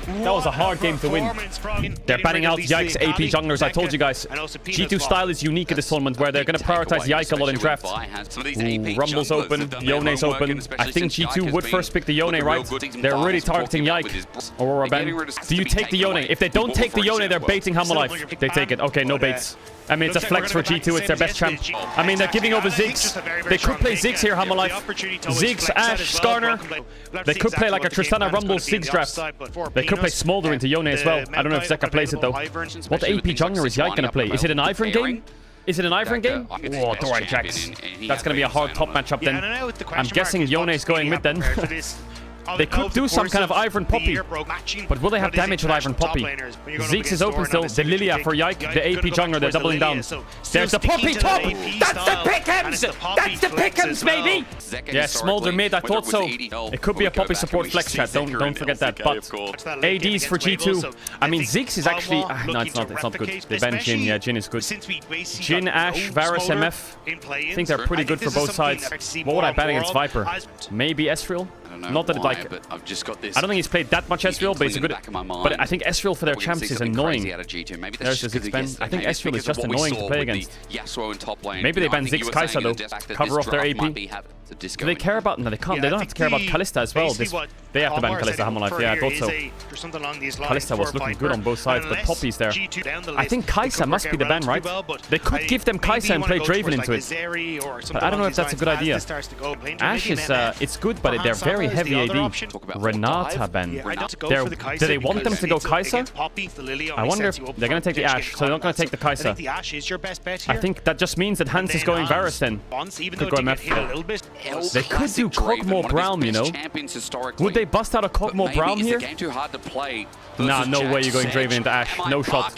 That was a hard game to win. They're banning out Yike's AP junglers, I told you guys. G2 style is unique at this tournament where they're going to prioritize Yike a lot in draft. Ooh, Rumble's open, Yone's open. I think G2 would first pick the Yone, right? They're really targeting Yike. Aurora Ben. Do you take the Yone? If they don't take the Yone, they're baiting Hamalife. They take it. Okay, no baits. I mean, it's a flex for G2. It's their best champ. I mean, they're giving over Ziggs. They could play Ziggs here, Hamalife. Ziggs, Ashe, Skarner. They could play like a Tristana Rumble Ziggs draft. They could play Smolder into Yone as well. I don't know if Zeka plays it, though. What AP jungler is Yike going to play? Is it an Ivern game? Is it an Ivern game? Oh, Doran Jax. That's going to be a hard top matchup then. I'm guessing Yone is going mid then. They could do some kind of Ivern Poppy, but will they have damage with Ivern Poppy? Ziggs is open still. The Lilia for Yike, the AP jungler, they're doubling down. There's the Poppy top! That's the Pick'ems! That's the Pick'ems, baby! Yeah, Smolder mid, I thought so. It could be a Poppy support flex chat, don't forget that. But ADs for G2. I mean, Ziggs is actually... no, it's not good. They ban Jhin, yeah, Jhin is good. Jhin, Ashe, Varus, MF. I think they're pretty good for both sides. What would I ban against Viper? Maybe Ezreal? Not that like, I don't think he's played that much Ezreal, but he's a good. But I think Ezreal for their champs is annoying. There's the Ziggs ban. I think Ezreal is just annoying to play against. Maybe they ban Ziggs Kai'Sa though. Cover off their AP. Do they care about... No, they can't. They don't have to care about Kalista as well. They have to ban Kalista Hammerlife. Yeah, I thought so. Kalista was looking good on both sides, but Poppy's there. I think Kai'Sa must be the ban, right? They could give them Kai'Sa and play Draven into it. But I don't know if that's a good idea. Ashe is... it's good, but they're very heavy AD. Renata ban. Do they want them to go Kai'Sa? I wonder if they're going to take the Ashe, so they're not going to take the Kai'Sa. I think that just means that Hans is going Varus then. Could go MF. They could do Kog'Maw Braum, you know? Would they bust out a Kog'Maw Braum here? Nah, no way you're going Draven into Ashe. No shot.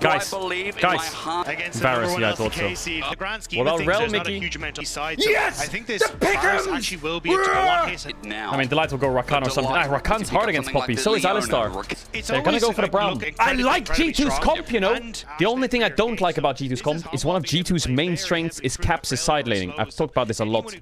Guys. Varus, yeah, I thought so. What about Rel, Mickey? Yes! I think this Varus actually will be a one hit. I mean, Delight will go Rakan or something. Rakan's hard against Poppy. So is Alistar. They're gonna go for the Braum. I like G2's comp, you know? The only thing I don't like about G2's comp is one of G2's main strengths is Caps' side laning. I've talked about this a lot.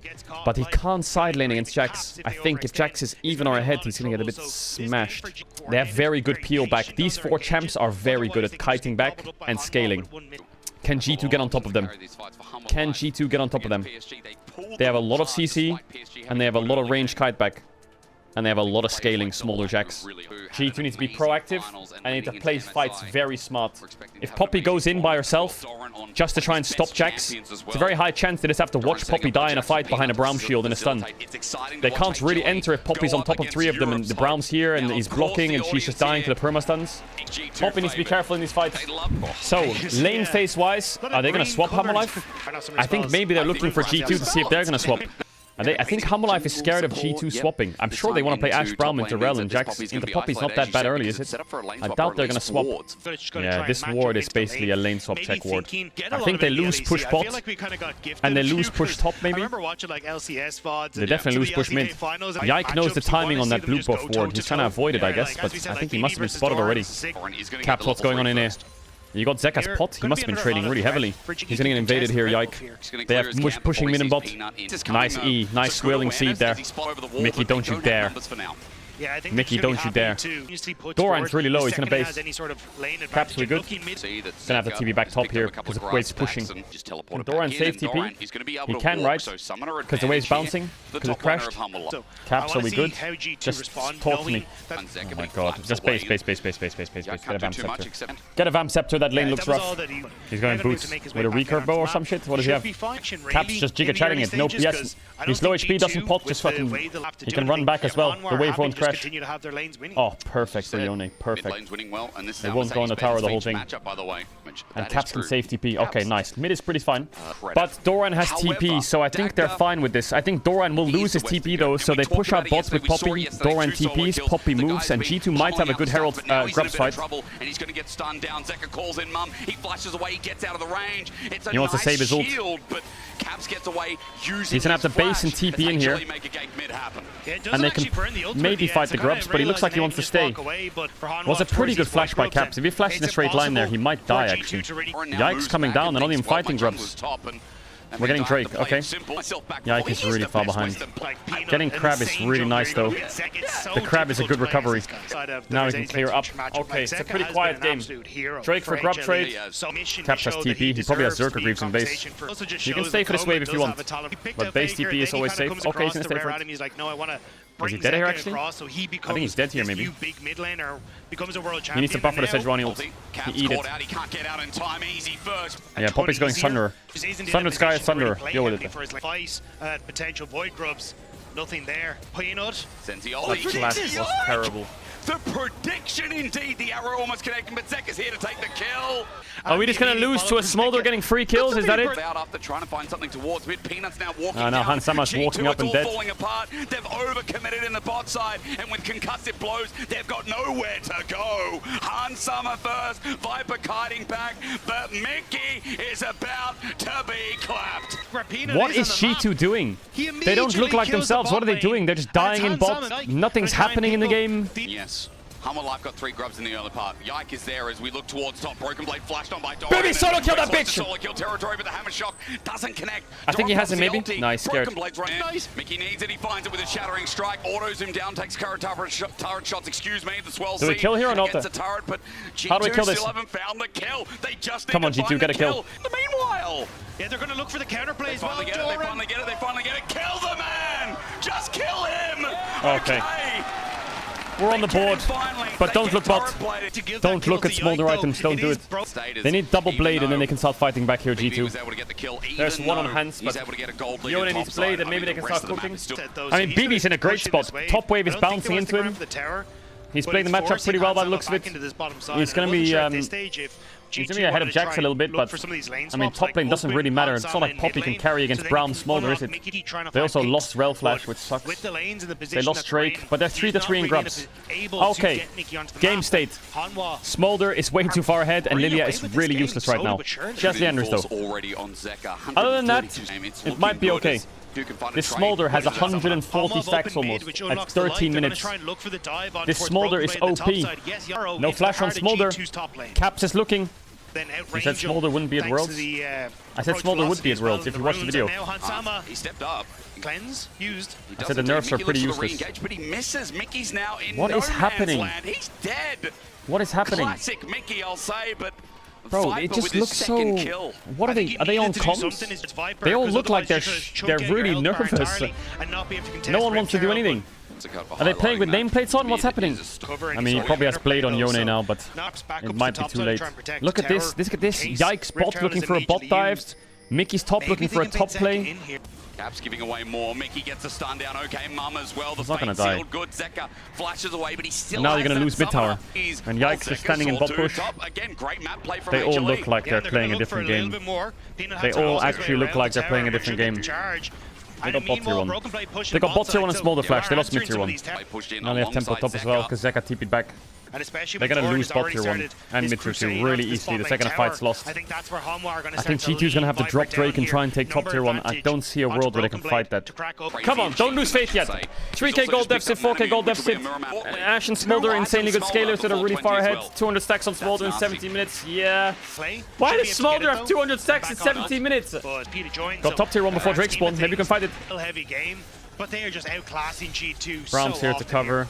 But he can't side lane against Jax. I think if Jax is even or ahead, he's gonna get a bit smashed. They have very good peel back. These 4 champs are very good at kiting back and scaling. Can G2 get on top of them? Can G2 get on top of them? They have a lot of CC, and they have a lot of range kite back. And they have a lot of scaling smaller Jax. G2 needs to be proactive and need to play fights very smart. If Poppy goes in by herself, just to try and stop Jax, it's a very high chance they just have to watch Poppy die in a fight behind a Braum shield and a stun. They can't really enter if Poppy's on top of 3 of them and the Braum's here and he's blocking and she's just dying to the perma-stuns. Poppy needs to be careful in these fights. So, lane phase-wise, are they going to swap Hammerlife? I think maybe they're looking for G2 to see if they're going to swap. I think Hammerlife is scared of G2 swapping. I'm sure they want to play Ashe, Braum into Rel and Jax. And the Poppy's not that bad early, is it? I doubt they're going to swap. Yeah, this ward is basically a lane swap check ward. I think they lose push bot. And they lose push top, maybe. They definitely lose push mid. Yike knows the timing on that blue buff ward. He's trying to avoid it, I guess. But I think he must have been spotted already. Caps, what's going on in here? You got Zeka's pot. He must have been trading really heavily. He's gonna get invaded here, Yike. They have pushing mid and bot. Nice E. Nice swirling seed there. Mickey, don't you dare. Mickey, don't you dare. Doran's really low. He's gonna base. Caps, we good. Gonna have the TP back top here because the wave's pushing. Can Doran save TP? He can, right? Because the wave's bouncing. Because it crashed. Caps, are we good? Just talk to me. Oh my god. Just base. Get a Vamp Scepter. Get a Vamp Scepter. That lane looks rough. He's going boots. With a recurve bow or some shit? What does he have? Caps just Giga chatting it. Nope, yes. He's low HP, doesn't pot, just fucking... He can run back as well. The wave won't crash. Oh, perfect for Yone. Perfect. They won't go on the tower the whole thing. And Caps can save TP. Okay, nice. Mid is pretty fine. But Doran has TP, so I think they're fine with this. I think Doran will lose his TP though, so they push out bots with Poppy. Doran TPs, Poppy moves, and G2 might have a good Herald Grubs fight. And he's going to get stunned down. Zeka calls in Mum. He flashes away. He gets out of the range. He wants to save his ult. But Caps gets away using He's going to have to base and TP in here. And they can maybe fight the Grubs, but he looks like he wants to stay. Was a pretty good flash by Caps. If he flashed in a straight line there, he might die actually. Yike's coming down. They're not even fighting Grubs. We're getting Drake, okay. Yike is really far behind. Getting Crab is really nice though. The Crab is a good recovery. Now we can clear up. Okay, it's a pretty quiet game. Drake for Grub trade. Caps has TP. He probably has Zerker Greaves in base. You can stay for this wave if you want. But base TP is always safe. Okay, he's gonna stay for it. Is he dead here actually? I think he's dead here maybe. He needs to buffer the Sejuani ult. He eat it. Yeah, Poppy's going Thunder. Thunder Sky, Thunder. Deal with it. Potential Void Grubs. Nothing there. Peanut. That flash was terrible. The prediction indeed. The arrow almost connecting, but Zek is here to take the kill. Are we just going to lose to a Smolder getting free kills? Is that it? After trying to find something towards mid, Peanuts now walking no, Hans Sama's walking up and dead. Falling apart. They've overcommitted in the bot side, and with concussive blows, they've got nowhere to go. Hans Sama first, Viper kiting back, but Mickey is about to be clapped. What is G2 doing? They don't look like themselves. What are they doing? They're just dying in bot. Nothing's happening in the game. Yes. Hummer Life got 3 grubs in the early part. Yike is there as we look towards top. Broken Blade flashed on by Doran. Baby, solo kill that bitch! Solo kill territory, but the Hammer Shock doesn't connect. I think he has it maybe. Nice, scared. Nice. Mickey needs it, he finds it with a Shattering Strike. Autos him down, takes current turret shots, excuse me, the swell. Do we kill here or not? The turret, but how do we kill this? Still haven't found the kill. They just come on, G2, get a kill. Meanwhile, yeah, they're going to look for the counterplay as well. They finally get it. Kill the man! Just kill him! Okay. We're on the board, but don't look bot. Don't look at smolder items, don't do it. They need double blade and then they can start fighting back here, G2. There's one on Hans, but Yone needs blade and maybe they can start cooking. I mean, BB's in a great spot. Top wave is bouncing into him. He's playing the matchup pretty well by the looks of it. He's going to be ahead of Jax a little bit, but I mean, top lane doesn't really matter. It's not like Poppy can carry against Brown Smolder, is it? They also lost Rel Flash, which sucks. They lost Drake, but they're 3-3 in grubs. Okay, game state. Smolder is way too far ahead, and Lilia is really useless right now. She has the Enders, though. Other than that, it might be okay. This Smolder has 140 stacks almost at 13 minutes. This Smolder is OP. No flash on Smolder. Caps is looking. He said Smolder wouldn't be at Worlds. I said Smolder would be at Worlds if you watched the video. He stepped up. Cleanse used. I said the nerfs are pretty useless. But he misses. Mickey's now in what is happening? He's dead. What is happening? Classic Mickey, I'll say, but bro, it just looks so... What are they? Are they on comms? They all look like they're really nervous. No one wants to do anything. Are they playing with nameplates on? What's happening? I mean, he probably has Blade on Yone now, but it might be too late. Look at this. Look at this. Yikes, bot looking for a bot dive. Mickey's top looking for a top play. Caps giving away more. Mickey gets a stun down. Okay, Mum as well. He's not gonna die. Good. Zeka flashes away, but he still. Now you're gonna lose mid tower. And Yikes is standing in bot push. Again, great map play from they all look like they're playing a different game. They all actually look like they're playing a different game. They got bot tier 1. They got bot tier 1 and Smolder Flash. They lost mid tier 1. Now they have tempo top as well because Zeka TP'd back. They're gonna lose bot tier 1 and mid tier 2 really easily the second the fight's lost. I think G2's gonna have to drop Drake and try and take top tier 1. I don't see a world where they can fight that. Come on, don't lose faith yet. 3k gold deficit, 4k gold deficit. Ash and Smolder insanely good scalers that are really far ahead. 200 stacks on Smolder in 17 minutes. Yeah. Why does Smolder have 200 stacks in 17 minutes? Got top tier 1 before Drake spawned. Maybe we can fight it. Heavy game, but they are just outclassing G2. Brown's here to cover.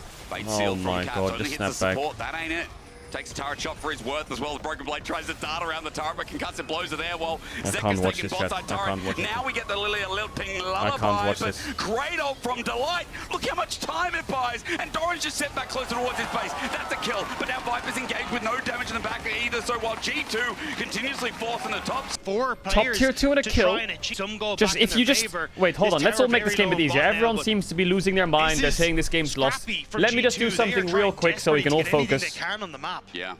Oh my god, just snap back. That ain't it. Takes a turret shot for his worth as well. The Broken Blade tries to dart around the turret, but concussive blows are there while Zeka's taking botside turret. Now we get the Lilia lilting lullaby, but great ult from Delight. Look how much time it buys, and Doran's just set back closer towards his base. That's a kill, but now Viper's engaged with no damage in the back either, so while G2 continuously forcing the tops. Top tier 2 and a kill. Just if you just... Wait, hold on. Let's all make this game a bit easier. Everyone seems to be losing their mind. They're saying this game's lost. Let me just do something real quick so we can all focus. Yeah.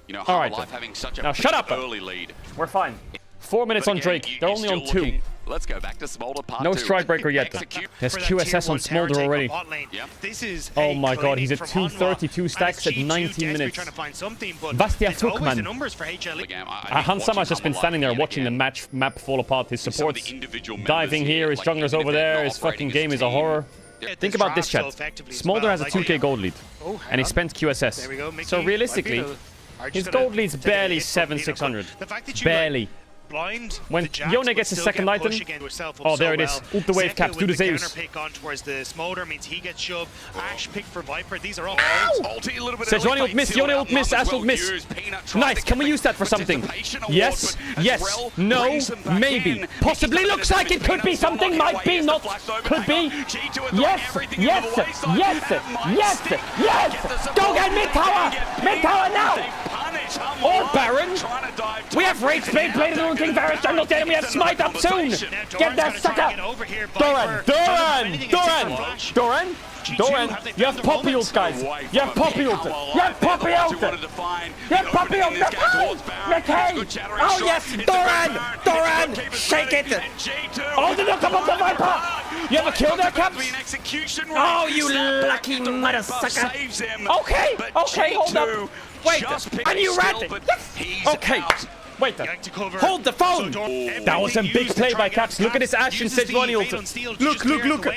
You know, all right, Life having such a now shut up. Early lead. We're fine. 4 minutes on Drake. They're only on 2. Let's go back to Smolder part 2. No strike breaker yet. There's QSS on Smolder already. Oh my god, he's at 232 stacks at 19 minutes. Bastia took, man. Hansama's just been standing there watching the map fall apart. His support's diving here, his jungler's over there, his fucking game is a horror. Think about this, chat. Smolder has a 2k gold lead, and he spent QSS. So realistically, his gold lead's barely 7,600. Barely. When Yone gets his second item, oh, there it is. Ult the wave caps, do the Zeus. Sejuani ult miss, Yone ult miss, Ash ult miss. Nice, can we use that for something? Yes, yes, no, maybe. Possibly looks like it could be something, might be, not, could be. Yes, yes, yes, yes, yes. Go get mid tower now. Or Baron. We have Rage Blade, Blade of the King, Varus, Jungle Dead, and we have Smite up soon! Get that sucker! Doran! You have Poppy ult, guys! You have Poppy ult! You have Poppy ult! You have Poppy ult! McKay! Oh yes! Doran! Shake it! Oh, the look up of the Viper! You have a kill there, Caps? Oh, you lucky mother sucker! Okay, hold up! Wait, and you rat it! Yes! Okay! Wait, hold the phone! That was a big play by Caps. Look at this Ash and Sejuani ult. Look!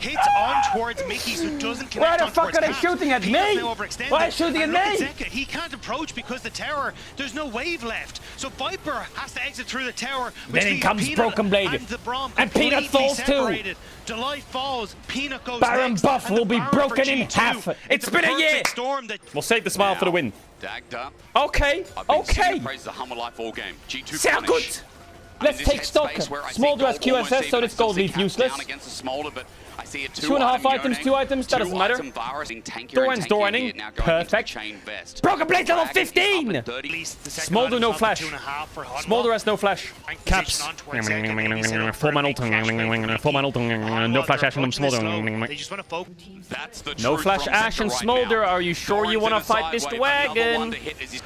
hits on towards Mickey, so doesn't connect. Why the on fuck towards are they Caps. shooting at He me? has now overextended. Why are they shooting at And look me? Zeka, he can't approach because the tower, there's no wave left. So Viper has to exit through the tower. Which Then in leaves comes Peanut Broken Blade. And, the Braum And Peanut completely falls too. separated. Delight falls, Peanut goes Baron next, buff and the will be Baron broken for in G2. half. It's been a perfect year. Storm that We'll save the smile for the win. Dagged up. Okay, okay. Praises a Humble Life all game. G2 Sound punish. good. Let's take stock. Smolder has QSS, so this gold leads useless. 2.5 items, 2 items, that doesn't matter. Doran's Doraning. Perfect. Broken Blade level 15! Smolder no flash. Smolder has no flash. Caps. 4-man ult. 4-man ult. No flash Ash and Smolder. No flash Ash and Smolder. Are you sure you want to fight this wagon? Easy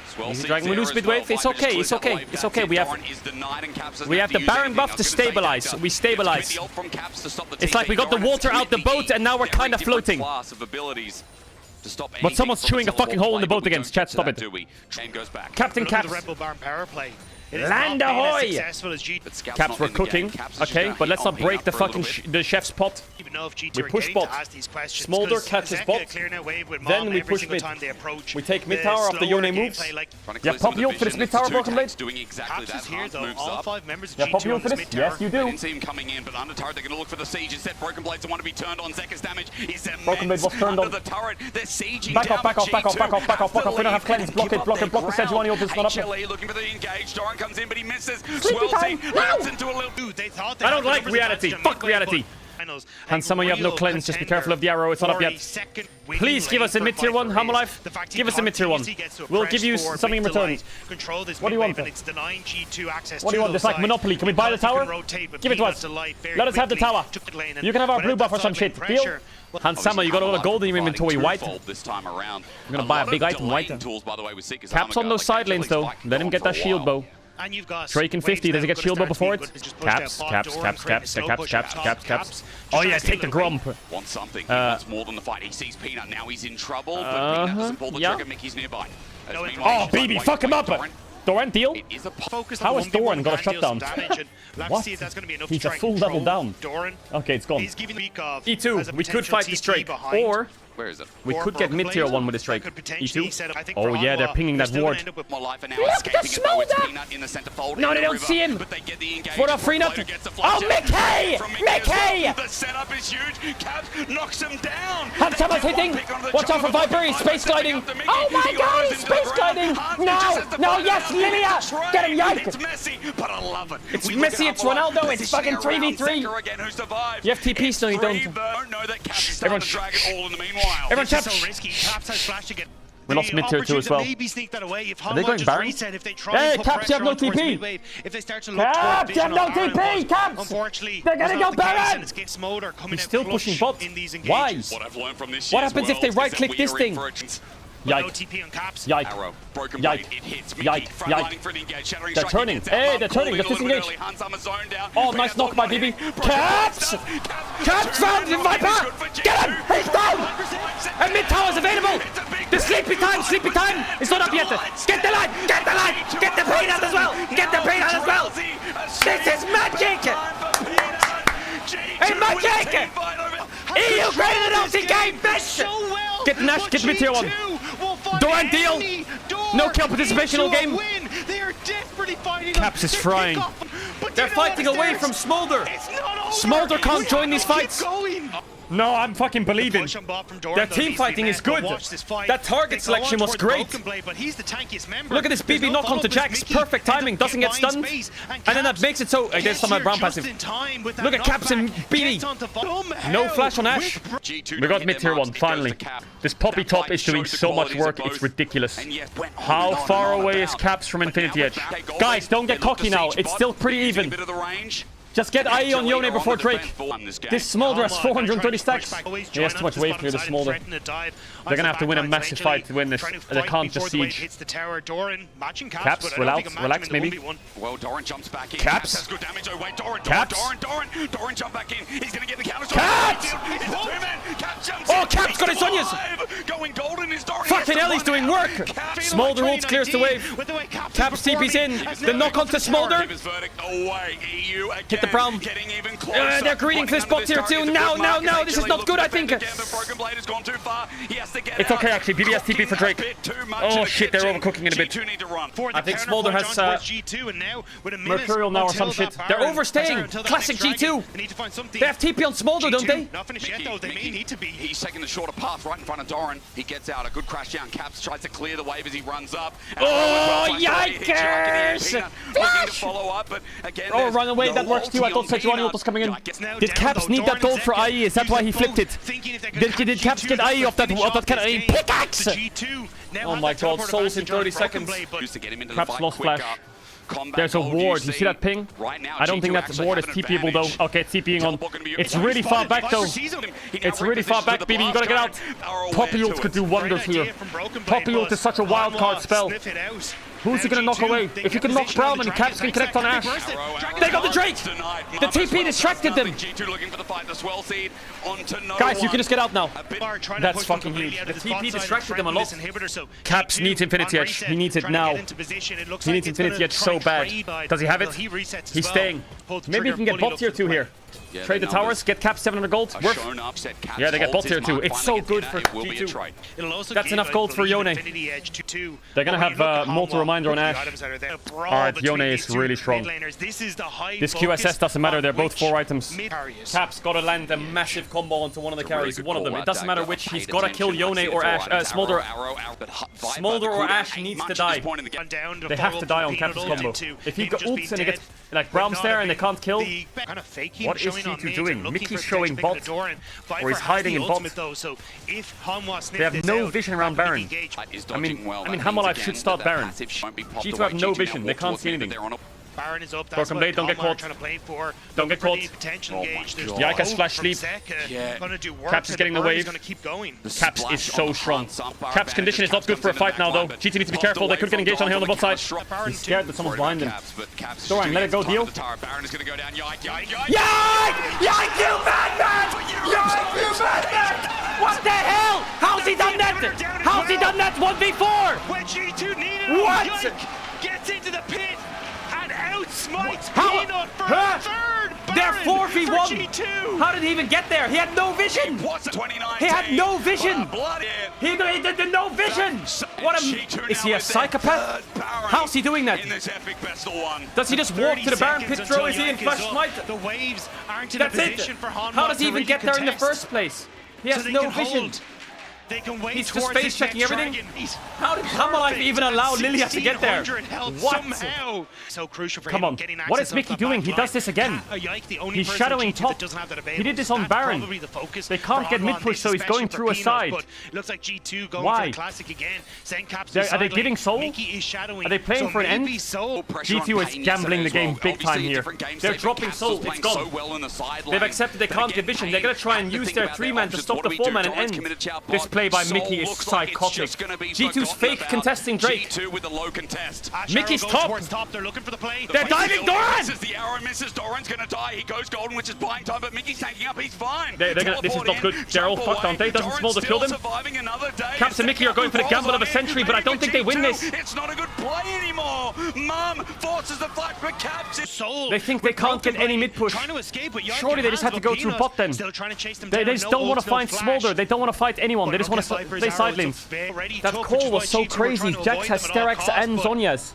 Dragon will lose mid-wave. It's okay, it's okay, it's okay. We have the Baron buff to stabilize. We stabilize. It's like we got the water out the boat and now we're kind of floating. But someone's chewing a fucking hole in the boat again. Chat, stop it. Captain Caps. Land ahoy! Caps, we're cooking. Okay, but let's not break the fucking the chef's pot. We push bot. Smolder catches bot. Then we push mid. We take mid tower off the Yone moves. Yeah, pop you for this mid tower, Broken Blade. Yeah, pop you for this. Yes, you do. Broken Blade was turned on. Back off, back off, back off, back off, back off, back off. We don't have cleanse. Block it, block it, block the Sejuani ult. It's not up there. Looking for the engage. Doran comes in, but he misses. Sleepy time. No! I don't like reality. Fuck reality. And some of you have no cleanse, just be careful of the arrow, it's not up yet. Please give us a mid-tier 1, Humble Life. Give us a mid-tier 1. We'll give you something in return. What do you want? What do you want? It's like Monopoly. Can we buy the tower? Give it to us. Let us have the tower. You can have our blue buff or some shit. Deal? Hansama, you got all the gold in your inventory, white. I'm gonna buy a big item, white. Caps on those side lanes though. Let him get that shield bow. Drake in 50, does he get shield bow before it? Caps. Oh yeah, take the grump. Wants something. He wants more than the fight. He sees Peanut. Now he's in trouble, but Peanut doesn't pull the trigger. Mickey's nearby. Oh, baby, fuck him up! Doran deal? How has Doran got a shutdown? What? He's a full level down. Okay, it's gone. E2, we could fight this Drake. Or where is it? We could get mid-tier 1 with this Drake. E2? Oh yeah, they're pinging that ward. Look, the Smolder! No, they don't see him! What a free nut! Oh, Mickey! Mickey! The setup is huge. Caps knocks him down. Hansama's hitting! Watch out for Viper, he's space gliding! Oh my god, he's space gliding! No! No, yes, Lilia! Get him, yike! It's messy, but I love it. It's Messi, it's Ronaldo, it's fucking 3v3! You have TP, so you don't. Everyone Everyone Caps so risky. Caps has flash again. We lost mid-tier 2 as well. Are they going Baron? Hey, Caps, you have no TP! Caps, you have no TP! Caps! Unfortunately, they're gonna go Baron! He's still pushing bot. Why? What happens if they right-click this thing? Yike. Yike. Yike. Yike. Yike. They're turning. Hey, they're turning. They're disengaged. Oh, nice knock by BB. Caps! Caps found the Viper! Get him! He's down! And mid tower's available! The sleepy time is not up yet! Get the light! Get the light! Get the peanut as well! Get the peanut as well! This is magic! Hey, magic! EU greater than LC game, bitch! Get the Nash, get the mid-tier 1. Doran deal! No kill participation all game! Caps is frying. They're fighting away from Smolder! Smolder can't join these fights! No, I'm fucking believing. Their team fighting is good. That target selection was great. Look at this BB knock onto Jax. Perfect timing. Doesn't get stunned. And then that makes it so... there's some Brown passive. Look at Caps and BB. No flash on Ash. We got mid-tier 1, finally. This Poppy top is doing so much work. It's ridiculous. How far away is Caps from Infinity Edge? Guys, don't get cocky now. It's still pretty even. Just get IE on Yone before Drake. This Smolder has 430 stacks. He has too much wave clear, the Smolder. They're gonna have to win a massive fight to win this. They can't just siege. Caps, relax maybe. Well, Doran jumps back in. Caps. Has good damage. Oh, wait, Doran jump back in. He's gonna get the counter. Caps! Oh, Caps got his onions! Going golden is Doran. Fucking hell, he's doing work! Smolder ults clears the wave. Caps TP's in. The knock onto Smolder. hit the Braum. They're greeting for this box here too. No, this is not good, I think. It's okay, actually. BB has TP for Drake. Oh, shit, they're overcooking it a bit. I think Smolder has Mercurial now or some shit. They're overstaying. Classic G2. They have TP on Smolder, don't they? Not finished yet, though. They may need to be. He's taking the shorter path right in front of Doran. He gets out. A good crash down. Caps tries to clear the wave as he runs up. Oh, yikers! Looking to follow up, but again, oh, run away. That works too. I thought Sejuani was coming in. Did Caps need that gold for IE? Is that why he flipped it? Did Caps get IE off that kind of pickaxe? Oh my god, souls in 30 seconds. Caps lost flash. There's a ward. You see that ping? I don't think that ward is TPable though. Okay, it's TPing on. It's really far back though. It's really far back, BB. You gotta get out. Poppy ult could do wonders here. Poppy ult is such a wild card spell. Who's he gonna knock away? If you can knock Braum and Caps can connect on Ash. They got the Drake! The TP distracted them! Guys, you can just get out now. That's fucking huge. The TP distracted them a lot. Caps needs Infinity Edge. He needs it now. He needs Infinity Edge so bad. Does he have it? He's staying. Maybe he can get bot tier 2 here. Trade the towers, get Cap 700 gold. Worth. Yeah, they get bot tier 2. It's so good for G2. That's enough gold for Yone. They're gonna have Molten Reminder on Ash. Alright, Yone is really strong. This QSS doesn't matter, they're both 4 items. Cap's gotta land a massive combo onto one of the carries. One of them. It doesn't matter which. He's gotta kill Yone or Ash. Smolder. Smolder or Ash needs to die. They have to die on Cap's combo. If he ults and he gets like Braum's there and they can't kill. What is G2 doing? Mickey's showing bot, or he's hiding in bot. They have no vision around Baron. I mean, Hammerlife should start Baron. G2 have no vision. They can't see anything. Baron is up. Broken Blade, don't get caught. Don't get caught. Yika's flash sleep. Caps is getting the wave. Caps is so strong. Caps' condition is not good for a fight now, though. GT needs to be careful. They could get engaged on here on the bot side. He's scared that someone's behind him. Doran, let it go, deal. Yike! Yike, you madman! Yike, you madman! What the hell? How's he done that? How's he done that 1v4? When G2 needed what? Gets into the pit. Outsmites Peanut for a third. They're 4v1. How did he even get there? He had no vision. He had no vision. He did no vision. What a... Is he a psychopath? How's he doing that? Does he just walk to the Baron pit, throw his in, flash smite? The waves aren't in a position for Han. How does he even get there in the first place? He has no vision. He's just face checking everything. How did Hammerlife even allow Lilia to get there? What? So crucial for Come on. What is Mickey doing? He does this again. He's shadowing top. He did this on Baron. They can't get mid push, so he's going through a side. Why? Are they giving soul? Are they playing for an end? G2 is gambling the game big time here. They're dropping soul. It's gone. They've accepted they can't get vision. They're gonna try and use their 3-man to stop the 4-man and end. This play by Mickey is psychotic. G2's fake contesting Drake. Mickey's top. They're diving Doran! The arrow misses. Doran's gonna die. He goes golden, which is buying time, but Mickey's tanking up. He's fine. This is not good. They're all fucked, aren't they? Doesn't Smolder kill them? Caps and Mickey are going for the gamble of a century, but I don't think they win this. It's not a good play anymore. Mum forces the flash for Caps. They think they can't get any mid push. Surely they just have to go through bot then. They just don't want to fight Smolder. They don't want to fight anyone. They just want to play side lanes. That call was so crazy. Jax has Sterak's and Zhonya's.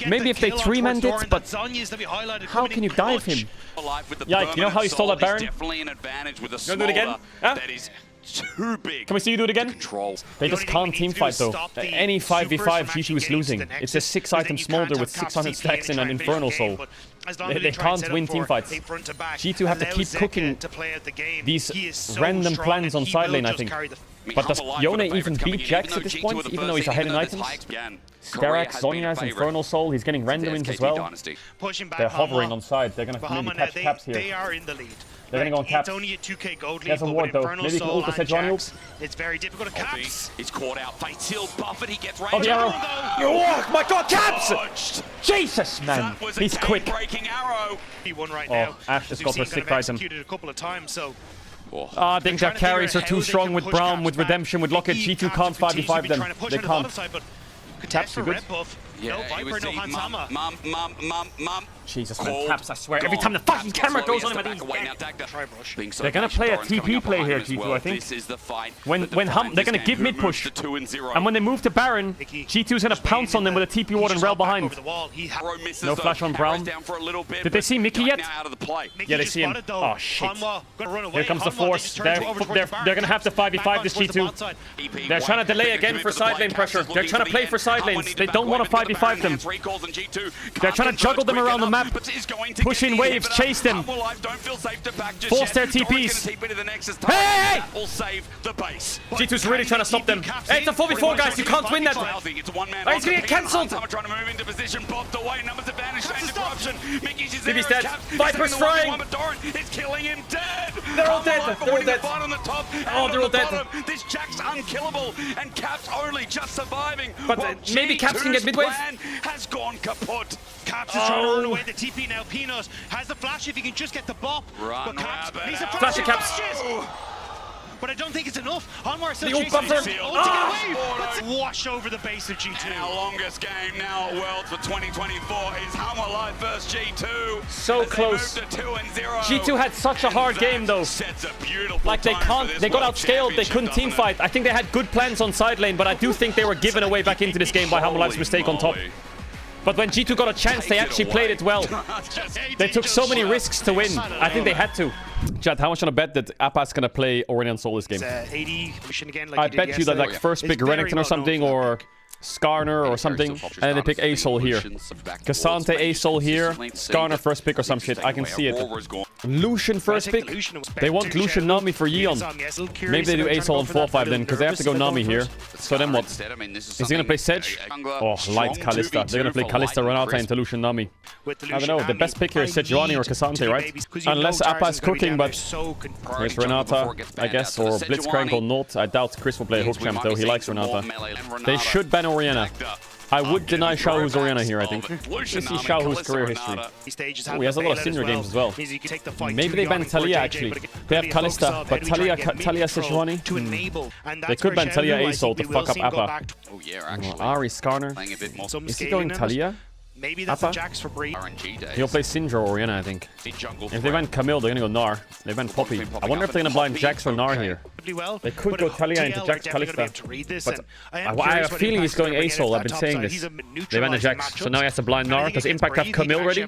Maybe if they 3-manned it, but how can you dive him? Yike, you know how you stole that Baron? You wanna do it again? Huh? Too big. Can we see you do it again? They just can't teamfight though. Any 5v5 G2 is losing. It's a 6-item Smolder with 600 stacks and an Infernal Soul. They can't win teamfights. G2 have to keep cooking these random plans on side lane, I think. But does Yone even beat Jax at this point, even though he's ahead in items? Sterak, Zhonya's Infernal Soul, he's getting random wins as well. They're hovering on side. They're gonna maybe catch Caps here. They are in the lead. They're gonna go on Caps. It's only a 2k gold lead. He has a ward though. Maybe he can ult the Sejuani. It's very difficult to Caps. He's caught out. Fight till Buffett. He gets range. Oh, the arrow. Oh my god, Caps! Jesus, man. He's quick. Oh, Ash just got her 6th item. A couple of times, so I think their carries are too strong with Braum, with Redemption, with Locket. G2 can't 5v5 them. They can't. taps too good. Red buff. Yeah, No Viper, no Hansama. Mum. Jesus, man, taps, I swear. Every time the fucking camera goes on him, they're gonna play a TP play here, G2, I think. When they're gonna give mid push, and when they move to Baron, G2's gonna pounce on them with a TP ward and Rel behind. No flash on Brown. Did they see Mickey yet? Yeah, they see him. Oh shit. Here comes the force. They're gonna have to 5v5 this G2. They're trying to delay again for side lane pressure. They're trying to play for side lanes. They don't want to 5v5 them. They're trying to juggle them around the map. Push in waves, chase them. Force their TPs. Hey! G2's really trying to stop them. Hey, it's a 4v4, guys. You can't win that. Oh, he's gonna get cancelled. DB's dead. Viper's frying. They're all dead. They're all dead. Oh, they're all dead. This Jack's unkillable, and Caps only just surviving. But maybe Caps can get mid wave. Has gone kaput. Caps is trying to run away the TP now. Pinos has the flash if he can just get the bop. Run, but Caps rabbit, needs a flash of Caps. But I don't think it's enough. Hanwar still The ult chasing buffer. Let's wash over the base of G2. And our longest game now at Worlds for 2024 is Hanwar Live versus G2. So close. G2 had such a hard game though. Like they got outscaled, they couldn't team fight. I think they had good plans on side lane, but I do think they were given away back into this game by Hanwar Live's mistake on top. But when G2 got a chance, they actually played it well. They took so many risks to win. I think they had to. Chad, how much on a bet that Appa's gonna play Orion Soul this game? I bet you that like first pick Renekton or something, or Skarner or something, and then they pick A-Soul here. Cassante A-Soul here, Skarner first pick or some shit. I can see it. Lucian first pick? They want Lucian Nami for Yeon. Maybe they do A-Soul on 4-5 then, because they have to go Nami here. So then what? Is he gonna play Sedge? Oh, light Kalista. They're gonna play Kalista Renata into Lucian Nami. I don't know, the best pick here is Sejuani or Cassante, right? Unless Appa is cooking, but here's Renata, I guess, or Blitzcrank or not. I doubt Chris will play hook champ though, he likes Renata. They should ban Orianna. I would deny Xiaohu's Orianna here, I think. Let's see Xiaohu's career history. Oh, he has a lot of Syndra games as well. Maybe they ban Talia, actually. They have Kalista, but Talia Sejuani? They could ban Talia A-Soul to fuck up Appa. Ari Skarner. Is he going Talia? Maybe that's a Jax for Bree. He'll play Syndra or Orianna, I think. If they ban Camille, they're gonna go Gnar. They ban Poppy. I wonder if they're gonna blind Jax or Gnar here. They could go Talia into Jax Kalista. But I have a feeling he's going A-Soul. I've been saying this. They ban the Jax, so now he has to blind Gnar. Does Impact have Camille ready?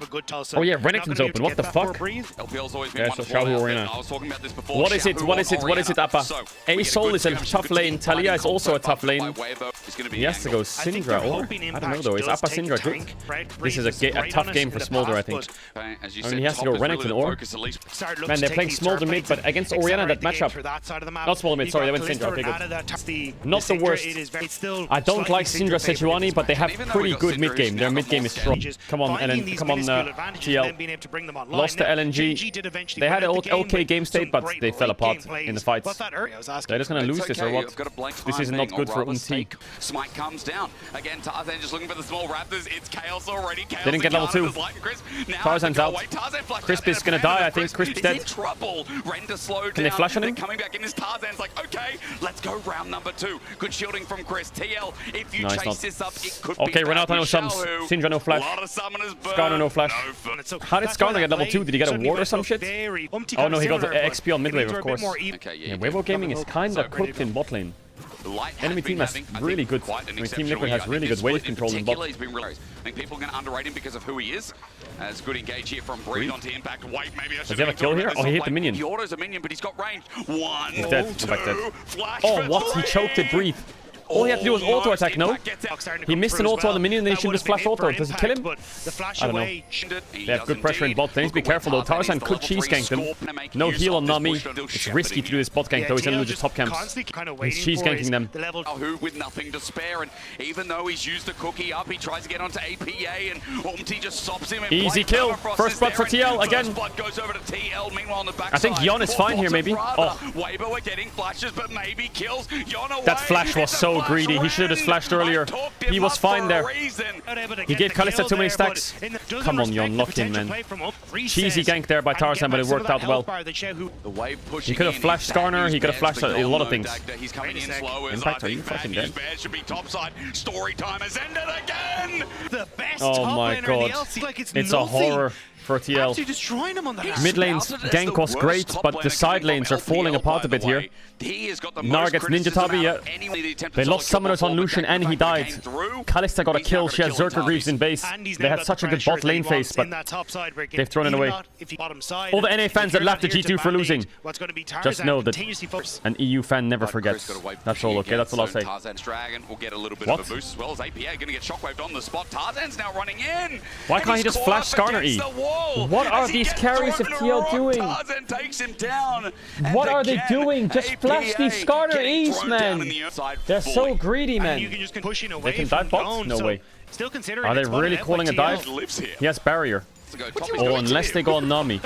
Oh yeah, Renekton's open. What the fuck? Yeah, so Xiaohu Orianna. What is it? What is it? What is it, Appa? A-Soul is a tough lane. Talia is also a tough lane. He has to go Syndra or? I don't know though. Is Appa Syndra good? This is a tough game for Smolder, I think. I mean, he has to go Renekton or... Man, they're playing Smolder mid, but against Orianna, that matchup... Not Smolder mid, sorry, they went Syndra. Okay, good. Not the worst. I don't like Syndra Sejuani, but they have pretty good mid game. Their mid game is strong. Come on, come on, TL. Lost to LNG. They had an okay game state, but they fell apart in the fights. They're just gonna lose this or what? This is not good for Unti. Smite comes down. Again, Tarzan just looking for the small raptors. It's Chaos already. They didn't get level 2. Tarzan's out. Crisp is gonna die, I think. Crisp's dead. Can they flash on him? Coming back in his Tarzan's like, okay, let's go round number 2. Good shielding from Chris. TL, if you chase this up, it could be okay, Renata no summons. Syndra no flash. Skarner no flash. How did Skarner get level 2? Did he get a ward or some shit? Oh no, he got the XP on mid wave, of course. Yeah, Weibo Gaming is kinda cooked in bot lane. Enemy team has really good. I mean, Team Liquid has really good wave control in bot. I think people are going to underrate him because of who he is. As good engage here from Breed onto Impact. Wait, maybe I should. Does he have a kill here? Oh, he hit the minion. He autos a minion, but he's got range. One. He's dead. Impact dead. Oh, what? He choked it. Breathe. All he had to do was auto attack, no? He missed an auto on the minion, then he should just flash auto. Does it kill him? I don't know. They have good pressure in bot lanes. Be careful though. Tarzan could cheese gank them. No heal on Nami. It's risky to do this bot gank though. He's gonna lose his top camps. He's cheese ganking them. Who with nothing to spare, and even though he's used the cookie up, he tries to get onto APA, and Umti just stops him. Easy kill. First blood for TL again. I think Yon is fine here, maybe. Oh, Weibo are getting flashes, but maybe kills. That flash was so so greedy. He should have just flashed earlier. He was fine there. He gave Kalista too many stacks. Come on, Yon, lock in, man. Cheesy gank there by Tarzan, but it worked out well. He could have flashed Skarner. He could have flashed a lot of things. Impact, are you fucking dead? Oh my god. It's a horror for TL. Mid lane's gank was great, but the side lanes are falling apart a bit here. Gnar gets Ninja Tabi, yeah. They lost summoners on Lucian and he died. Kalista got a kill, she has Zerker Greaves in base. They had such a good bot lane phase, but they've thrown it away. All the NA fans that laughed at G2 for losing, just know that an EU fan never forgets. That's all, okay? That's all I'll say. What? Why can't he just flash Skarner E? What are these carries of TL doing? What are they doing? Just flash these Skarner E's, man. They're so greedy, man. They can dive bots? No way. Are they really calling a dive? He has barrier. Oh, unless they go on Nami.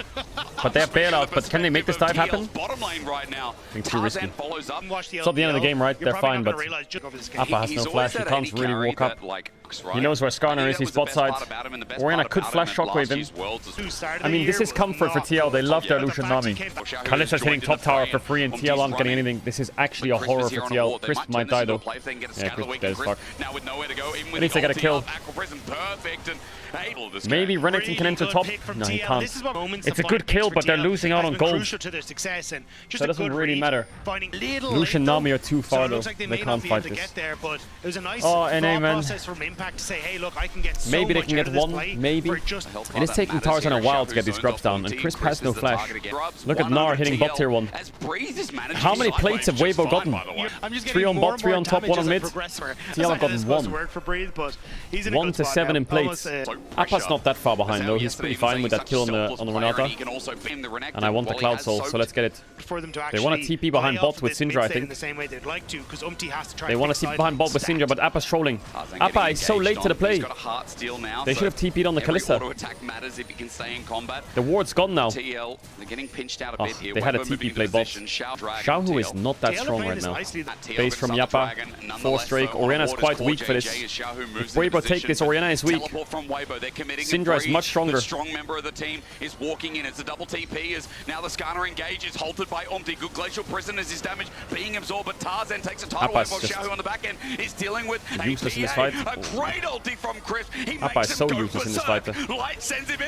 But they have bailout. But can they make this dive happen? I think too risky. It's not the end of the game, right? They're fine, but Appa has no flash. He can't really walk up. He knows where Skarner is. He's bot side. Orianna could flash Shockwave him. I mean, this is comfort for TL. They love their Lucian Nami. Kalista's hitting top tower for free and TL aren't getting anything. This is actually a horror for TL. Crisp might die though. Yeah, Crisp dead as fuck. At least they get a kill. Maybe Renekton can enter top. No, he can't. It's a good kill, but they're losing out on gold. That doesn't really matter. Lucian Nami are too far though. They can't fight this. Oh, NA, man. Maybe they can get one. Maybe. It is taking Tarzan a while to get these scrubs down, and Crisp has no flash. Look at Gnar hitting bot tier 1. How many plates have Weibo gotten? 3 on bot, 3 on top, 1 on mid. TL have gotten 1. 1 to 7 in plates. Appa's not that far behind though. He's pretty fine with that kill on the Renata. And I want the Cloud Soul, so let's get it. They want to TP behind bot with Syndra, I think. They want to TP behind bot with Syndra, but Appa's trolling. Appa is so late to the play. They should have TP'd on the Kalista. The ward's gone now. Oh, they had a TP play bot. Xiaohu is not that strong right now. Base from Yappa. Force Drake. Orianna's quite weak for this. If Weibo take this, Orianna is weak. Syndra is much stronger. The strong member of the team is walking in. It's a double TP as now the Skarner engages, halted by Omti. Good Glacial Prison as his damage being absorbed, but Tarzan takes a title away while Xiaohu on the back end is dealing with useless in this fight. A great ulti from Crisp. Appa is so useless in this fight.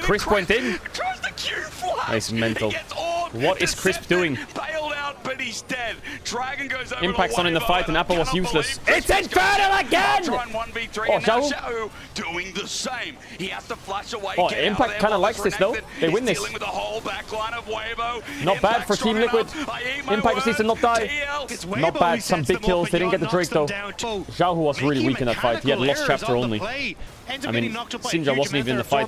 Crisp went in. Nice mental. What is Crisp doing? Bailed out, but he's dead. Dragon goes over. Impact's not in the fight and Appa was useless. It's Infernal again! Oh, Xiaohu doing the same. He has to flash away. Oh, Impact kind of likes this though. They win this. Not bad for Team Liquid. Impact just needs to not die. Not bad. Some big kills. They didn't get the Drake though. Xiaohu was really weak in that fight. He had lost chapter only. I mean, Syndra wasn't even in the fight.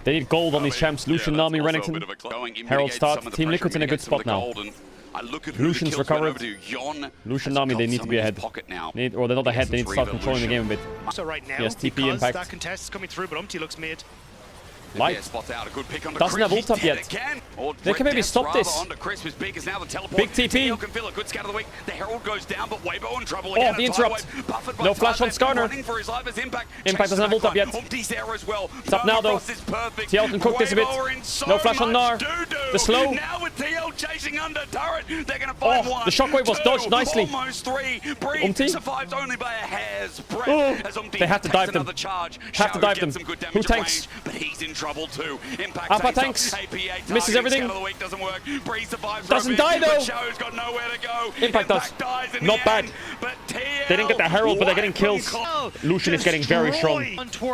They need gold on these champs. Lucian, Nami, Renekton. Herald start. Team Liquid's in a good spot now. Lucian's recovered. Lucian, Nami, they need to be ahead. Or they're not ahead, they need to start controlling the game a bit. Yes, TP Impact. Light doesn't have ult up yet. They can maybe stop this. Big TP. Oh, the interrupt. No flash on Skarner. Impact doesn't have ult up yet. It's up now though. TL can cook this a bit. No flash on Gnar. The slow. Oh, the shockwave was dodged nicely. Umti. Oh, they have to dive them. Have to dive them. Who tanks? Appa tanks. Misses everything. Doesn't die though. Impact does. Not bad. They didn't get the Herald, but they're getting kills. Lucian is getting very strong.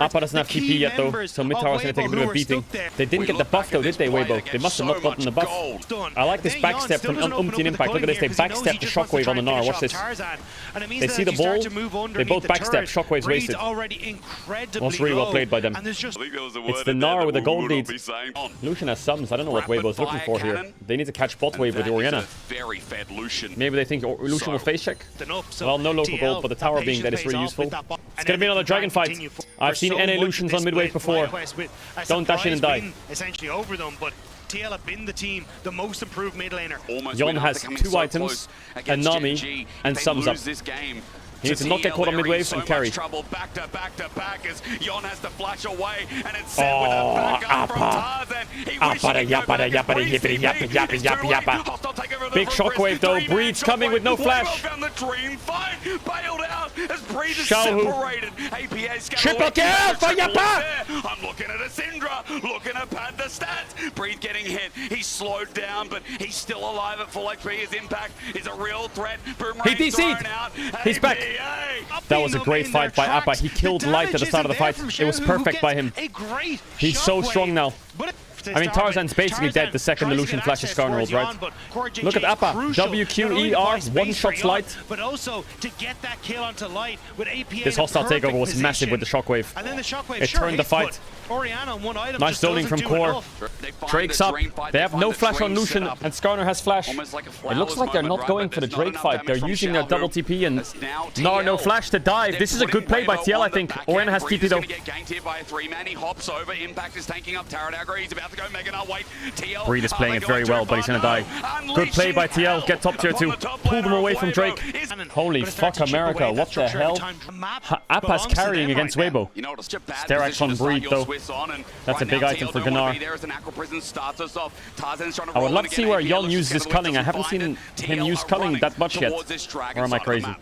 Appa doesn't have TP yet though, so mid tower is going to take a bit of a beating. They didn't get the buff though, did they, Weibo? They must have not gotten the buff. I like this backstep from Umti and Impact. Look at this. They backstep the shockwave on the Gnar. Watch this. They see the ball. They both backstep. Shockwave's wasted. Was really well played by them. It's the Gnar with the gold lead. Lucian has sums. I don't know what Weibo's looking for here. They need to catch bot wave with Orianna. Maybe they think Lucian will face check. Well, no local gold, but the tower being dead is really useful. It's going to be another dragon fight. I've seen NA Lucians on midwave before. Don't dash in and die. TL have been the team, the most improved mid laner. Yon has 2 items, a Nami, and sums up. He needs to not get caught on mid waves and carry. Trouble back to back to back as Yon has to flash away, and it's set with a backup from Tarzan. Big shockwave though. Breed's coming with no flash. Triple kill for Yappa! I'm looking at a Syndra, looking to pad the stats. Breed getting hit. He's slowed down, but he's still alive at full HP. His impact is a real threat. He DC'd. He's back. That was a great fight by Appa. He killed Light at the start of the fight. It was perfect by him. He's so strong now. I mean, Tarzan's basically dead the second the Lucian flashes Skarner rolls, right? Look at Appa. WQER, one-shot Light. But also to get that kill onto Light with APA. This hostile takeover was massive with the shockwave. And then the shockwave, it turned the fight. Nice zoning from Core. Drake's up. They have no flash on Lucian, and Skarner has flash. It looks like they're not going for the Drake fight. They're using their double TP and Gnar no flash to dive. This is a good play by TL, I think. Orianna has TP though. Breed is playing it very well, but he's gonna die. Good play by TL. Get top tier 2. Pull them away from Drake. Holy fuck, America. What the hell? Appa's carrying against Weibo. Sterax on Breed though. That's a big item for Gnar. I would love to see where Yon uses his culling. I haven't seen him use culling that much yet. Or am I crazy?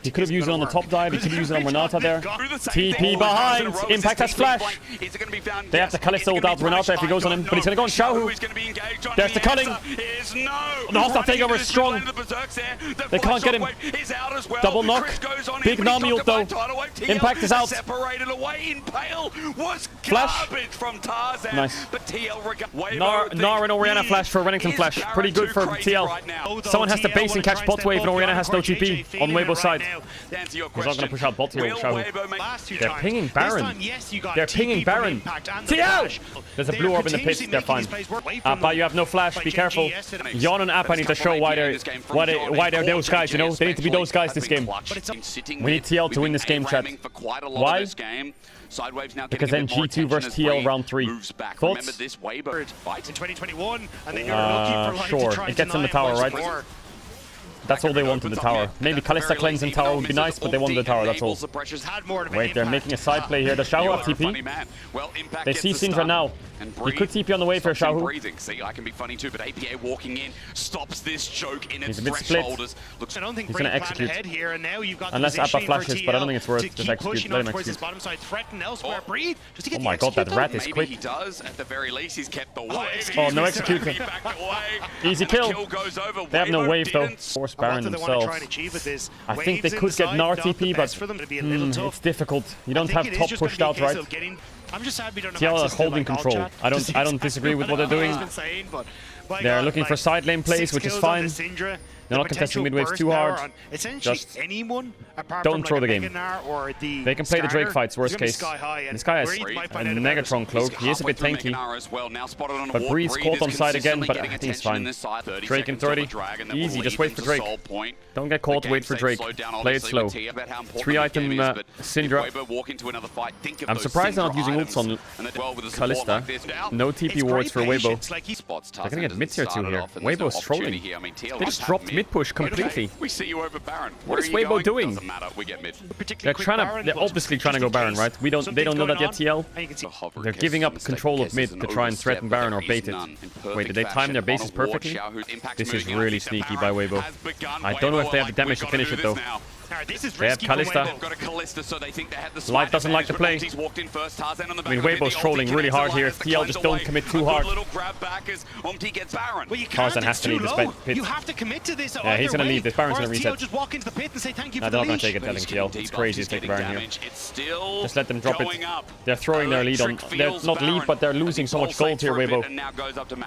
He could have used it on the top dive. He could have used it on Renata there. TP behind. Impact has flash. They have to Kalista without Renata if he goes on him. But he's going to go on Xiaohu. There's the culling. The hostile takeover is strong. They can't get him. Double knock. Big Nami ult though. Impact is out. Flash. Nice. Gnar and Orianna flash for Renekton flash. Pretty good for TL. Someone has to base and catch bot wave and Orianna has no TP on Weibo's side. He's not going to push out bot here. They're pinging Baron. They're pinging Baron. TL! There's a blue orb in the pit. They're fine. Appa, you have no flash. Be careful. Yon and Appa need to show why they're those guys, you know? They need to be those guys this game. We need TL to win this game, chat. Why? Because then G2 versus TL round 3. Thoughts? In 2021, and then you're looking for sure. It gets in the tower, right? That's all they want in the tower. Maybe Kalista cleanse in tower would be nice, but they want the tower, that's all. Wait, they're making a side play here. Does Xiaohu have TP? They see Syndra now. He could TP on the way for Xiaohu. See, I can be funny too, but APA walking in stops this choke in its He's a bit split. He's going to execute. Unless Appa flashes, but I don't think it's worth just execute. Let him execute. Oh my god, that rat is quick. Oh, no execution. Easy kill. They have no wave though. Force Baron themselves. I think they could get Gnar TP, but it's difficult. You don't have top pushed out, right? TL is holding control. I don't disagree with what they're doing. They're looking for side lane plays, which is fine. They're not contesting mid waves too hard. Just don't throw the game. They can play the Drake fights, worst case. This guy has a Negatron cloak. He is a bit tanky. But Breed's caught on side again, but I think he's fine. Drake in 30. Easy, just wait for Drake. Don't get caught, wait for Drake. Play it slow. 3-item Syndra. I'm surprised they're not using ults on Kalista. No TP wards for Weibo. They're gonna get mid tier 2 here. Weibo's trolling. They just dropped mid push completely. What is Weibo doing? They're obviously trying to go Baron, right? They don't know that yet, TL. They're giving up control of mid to try and threaten Baron or bait it. Wait, did they time their bases perfectly? This is really sneaky by Weibo. I don't know if they have the damage to finish it though. They have Kalista. Light doesn't like the play. I mean, Weibo's trolling really hard here. TL just don't commit too hard. Tarzan has to leave this pit. Yeah, he's gonna leave. This Baron's gonna reset. They're not gonna take it, telling TL. It's crazy to take the Baron here. Just let them drop it. They're throwing their lead on. They're not lead, but they're losing so much gold here, Weibo.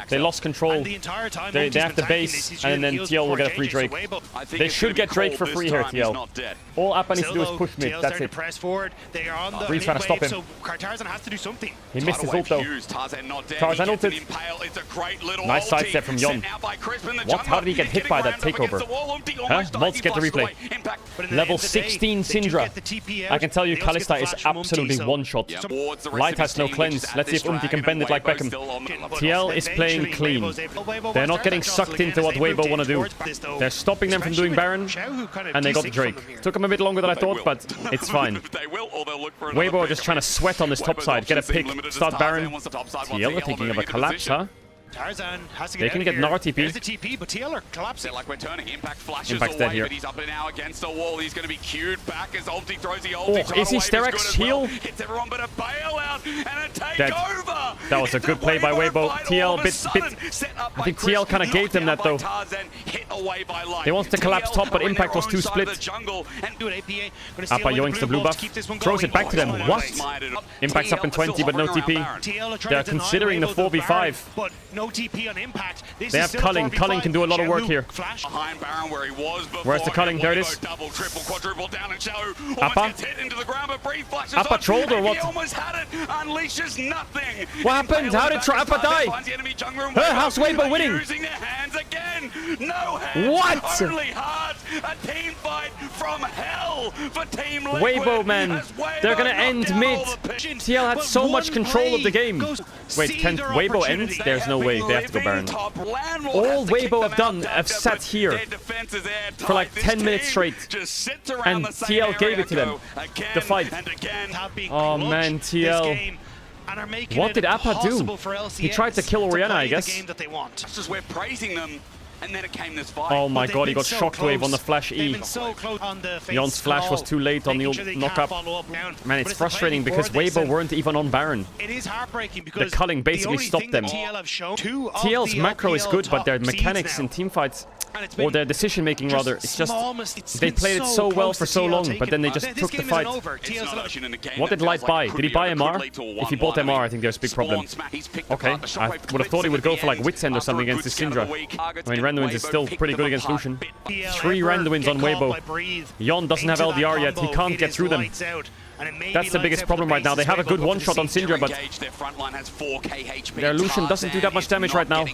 They lost control. They have the base, and then TL will get a free Drake. They should get Drake for free here, TL. All Appa needs to do is push mid, that's it. Breed's trying to stop him. He missed his ult though. Tarzan ulted. Nice sidestep from Yon. What? How did he get hit by that takeover? Huh? Maltz, get the replay. Level 16 Syndra. I can tell you Kalista is absolutely one-shot. Light has no cleanse. Let's see if Umti can bend it like Beckham. TL is playing clean. They're not getting sucked into what Weibo want to do. They're stopping them from doing Baron, and they got the Drake. Took him a bit longer than I thought, but it's fine. They will, or they'll look for Weibo just trying to sweat on this top side. Get a pick. Start Baron. TL are thinking of a collapse, huh? Tarzan has to They can get Gnar TP. There's the TP, but TL are collapsing. Like we're turning. Impact flashes Impact's away, dead here. but he's up and now against the wall. He's going to be queued back as ulti throws the ulti. Oh, is he Sterak's heal? Hits everyone but a bailout and a takeover. Dead. That was a good play by Weibo. TL bit. I think TL kind of gave them that though. They want to collapse top, but Impact was too split. Appa yoinks the blue buff. Throws it back to them. What? Impact's up in 20, but no TP. They're considering the 4v5. But no TP on Impact. They have Culling. Culling can do a lot of work here. Behind Baron where he was before. Where's the Culling? There it is. Double, triple, quadruple down and Xiao Appa? hit into the ground, but Bree flashes Appa on. trolled or what? He almost had it. Unleashes nothing. What happened? How did Appa die? How's Weibo winning? Using their hands again. No hands. What? Only hearts. A team fight from hell for Team Liquid. Weibo, man. They're gonna end mid. TL had so much control of the game. Wait, can Weibo end? There's no way. They have to go Baron. All Weibo have done have sat here for like 10 minutes straight. And TL gave it to them. The fight. Oh man, TL. What did Appa do? He tried to kill Orianna, I guess. Just as we're praising them, and then it came this fight. Oh my god, he got shockwave on the flash E. Yon's flash was too late on the knock-up. Man, it's frustrating because Weibo weren't even on Baron. It is heartbreaking because the Culling basically stopped them. TL's macro is good, but their mechanics in teamfights, or their decision making rather, it's just they played it so well for so long, but then they just took the fight. What did Light buy? Did he buy MR? If he bought MR, I think there's a big problem. Okay, I would have thought he would go for like Wit's End or something against this Syndra. I mean, Randuin's is still pretty good against Lucian. 3 Randuins on Weibo. Yon doesn't have LDR yet, he can't get through them. That's the biggest problem right now. They have a good one-shot on Syndra, but their Lucian doesn't do that much damage right now.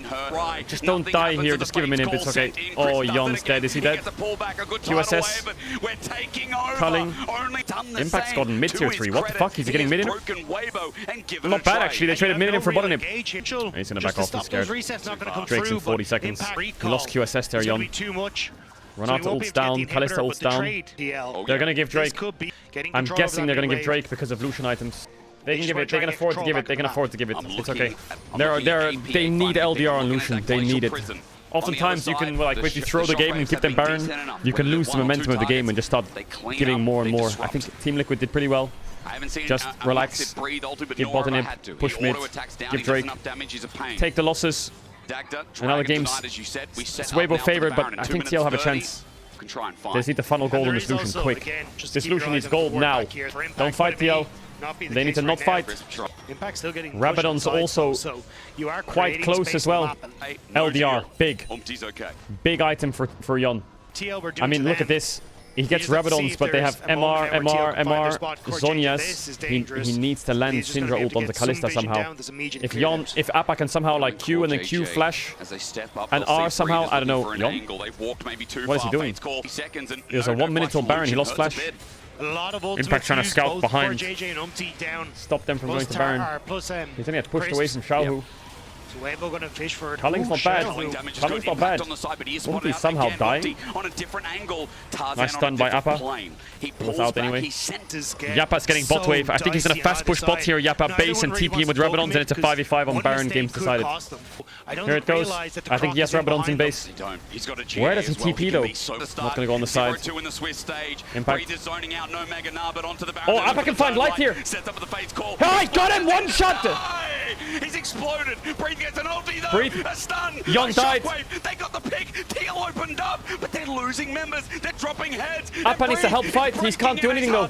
Just don't die here, just give him an imp, it's okay. Oh, Yon's dead. Is he dead? QSS. Culling. Impact's gotten mid tier 3. What the fuck? He's getting mid in? Not bad actually, they traded mid in for bottom imp. He's gonna back off, he's scared. Drake's in 40 seconds. He lost QSS there, Yon. Renata ults down, Kalista ults down. They're gonna give Drake. I'm guessing they're gonna give Drake because of Lucian items. They can give it, they can afford to give it, they can afford to give it. It's okay. They need LDR on Lucian, they need it. Oftentimes you can, like, if you throw the game and keep them Baron, you can lose the momentum of the game and just start giving more and more. I think Team Liquid did pretty well. Just relax, give bot an imp, push mid, give Drake, take the losses. And other games, it's Weibo favored, but I think TL have a chance. They just need to funnel gold on this Lucian quick. This Lucian needs gold now. Don't fight TL. They need to not fight. Rabadon's also quite close as well. LDR, big. Big item for Yon. I mean, look at this. He gets Rabadons, but they have MR, Zhonya's. He needs to land Syndra ult onto Kalista somehow. If Appa can somehow like Q and then Q flash and R somehow, I don't know. Yon? What is he doing? There's a 1 minute till Baron, he lost flash. Impact trying to scout behind. Stop them from going to Baron. He's only pushed away from Xiaohu. Culling's not bad. Culling's not bad. Won't he somehow die? Nice stun by Appa. Was out anyway. Yappa's getting bot wave. I think he's gonna fast push bots here. Yappa base and TP him with Rabadons, and it's a 5v5 on Baron. Game's decided. Here it goes. I think he has Rabadons in base. Where does he TP though? Not gonna go on the side. Impact. Oh, Appa can find light here. Oh, I got him! One shot! He's exploded. Breathe gets an ulti though. Breathe. A stun. Yon died. They got the pick. TL opened up, but they're losing members. They're dropping heads. Appa needs to help fight. He can't do anything though.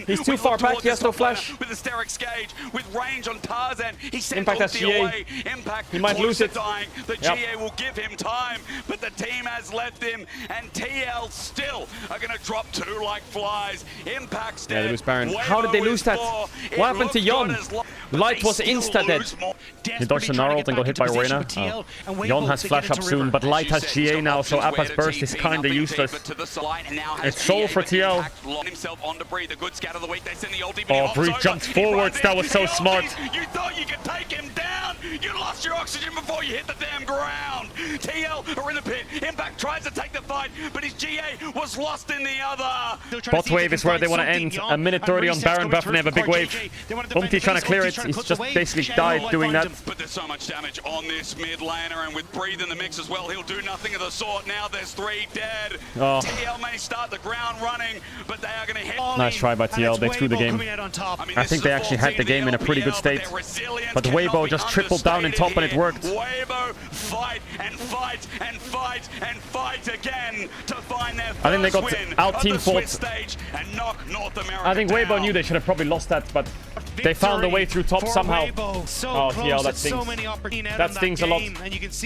He's too far back. He has no flash. With the Sterak's gauge, with range on Tarzan, he sent Impact has GA. away. Impact. He might lose it. Dying. The GA will give him time, but the team has left him, and TL still are going to drop 2 like flies. Impact's dead. Yeah, they lose Baron. How did they lose that? What happened to Yon? Light was insta-dead. He dodged the Gnarled and got hit by Orianna. Oh. Yon has flash up soon, but Light has GA now, so Appa's burst is kinda useless. It's Soul for TL. Oh, Bree jumped forwards. That was so smart. You thought you could take him down. You lost your oxygen before you hit the damn ground. TL are in the pit. Impact tries to take the fight, but his GA was lost in the other. Bot wave is where they want to end. A minute 30 on Baron buff and they have a big wave. Umti trying to clear it. He's just basically died doing that. But there's so much damage on this mid laner, and with Breathe in the mix as well, he'll do nothing of the sort. Now there's 3 dead. Oh. TL may start the ground running, but they are going to hit. Nice try by TL. They threw the game. I think they actually had the game in a pretty good state. But Weibo just tripled down in top and it worked. Weibo fight and fight and fight and fight again to find their first I think they got out team fought. stage and knock North America I think Weibo down. knew they should have probably lost that, but they found a way through top somehow. So Oh, TL, that so stings. many opportunities That stings a lot. and you can see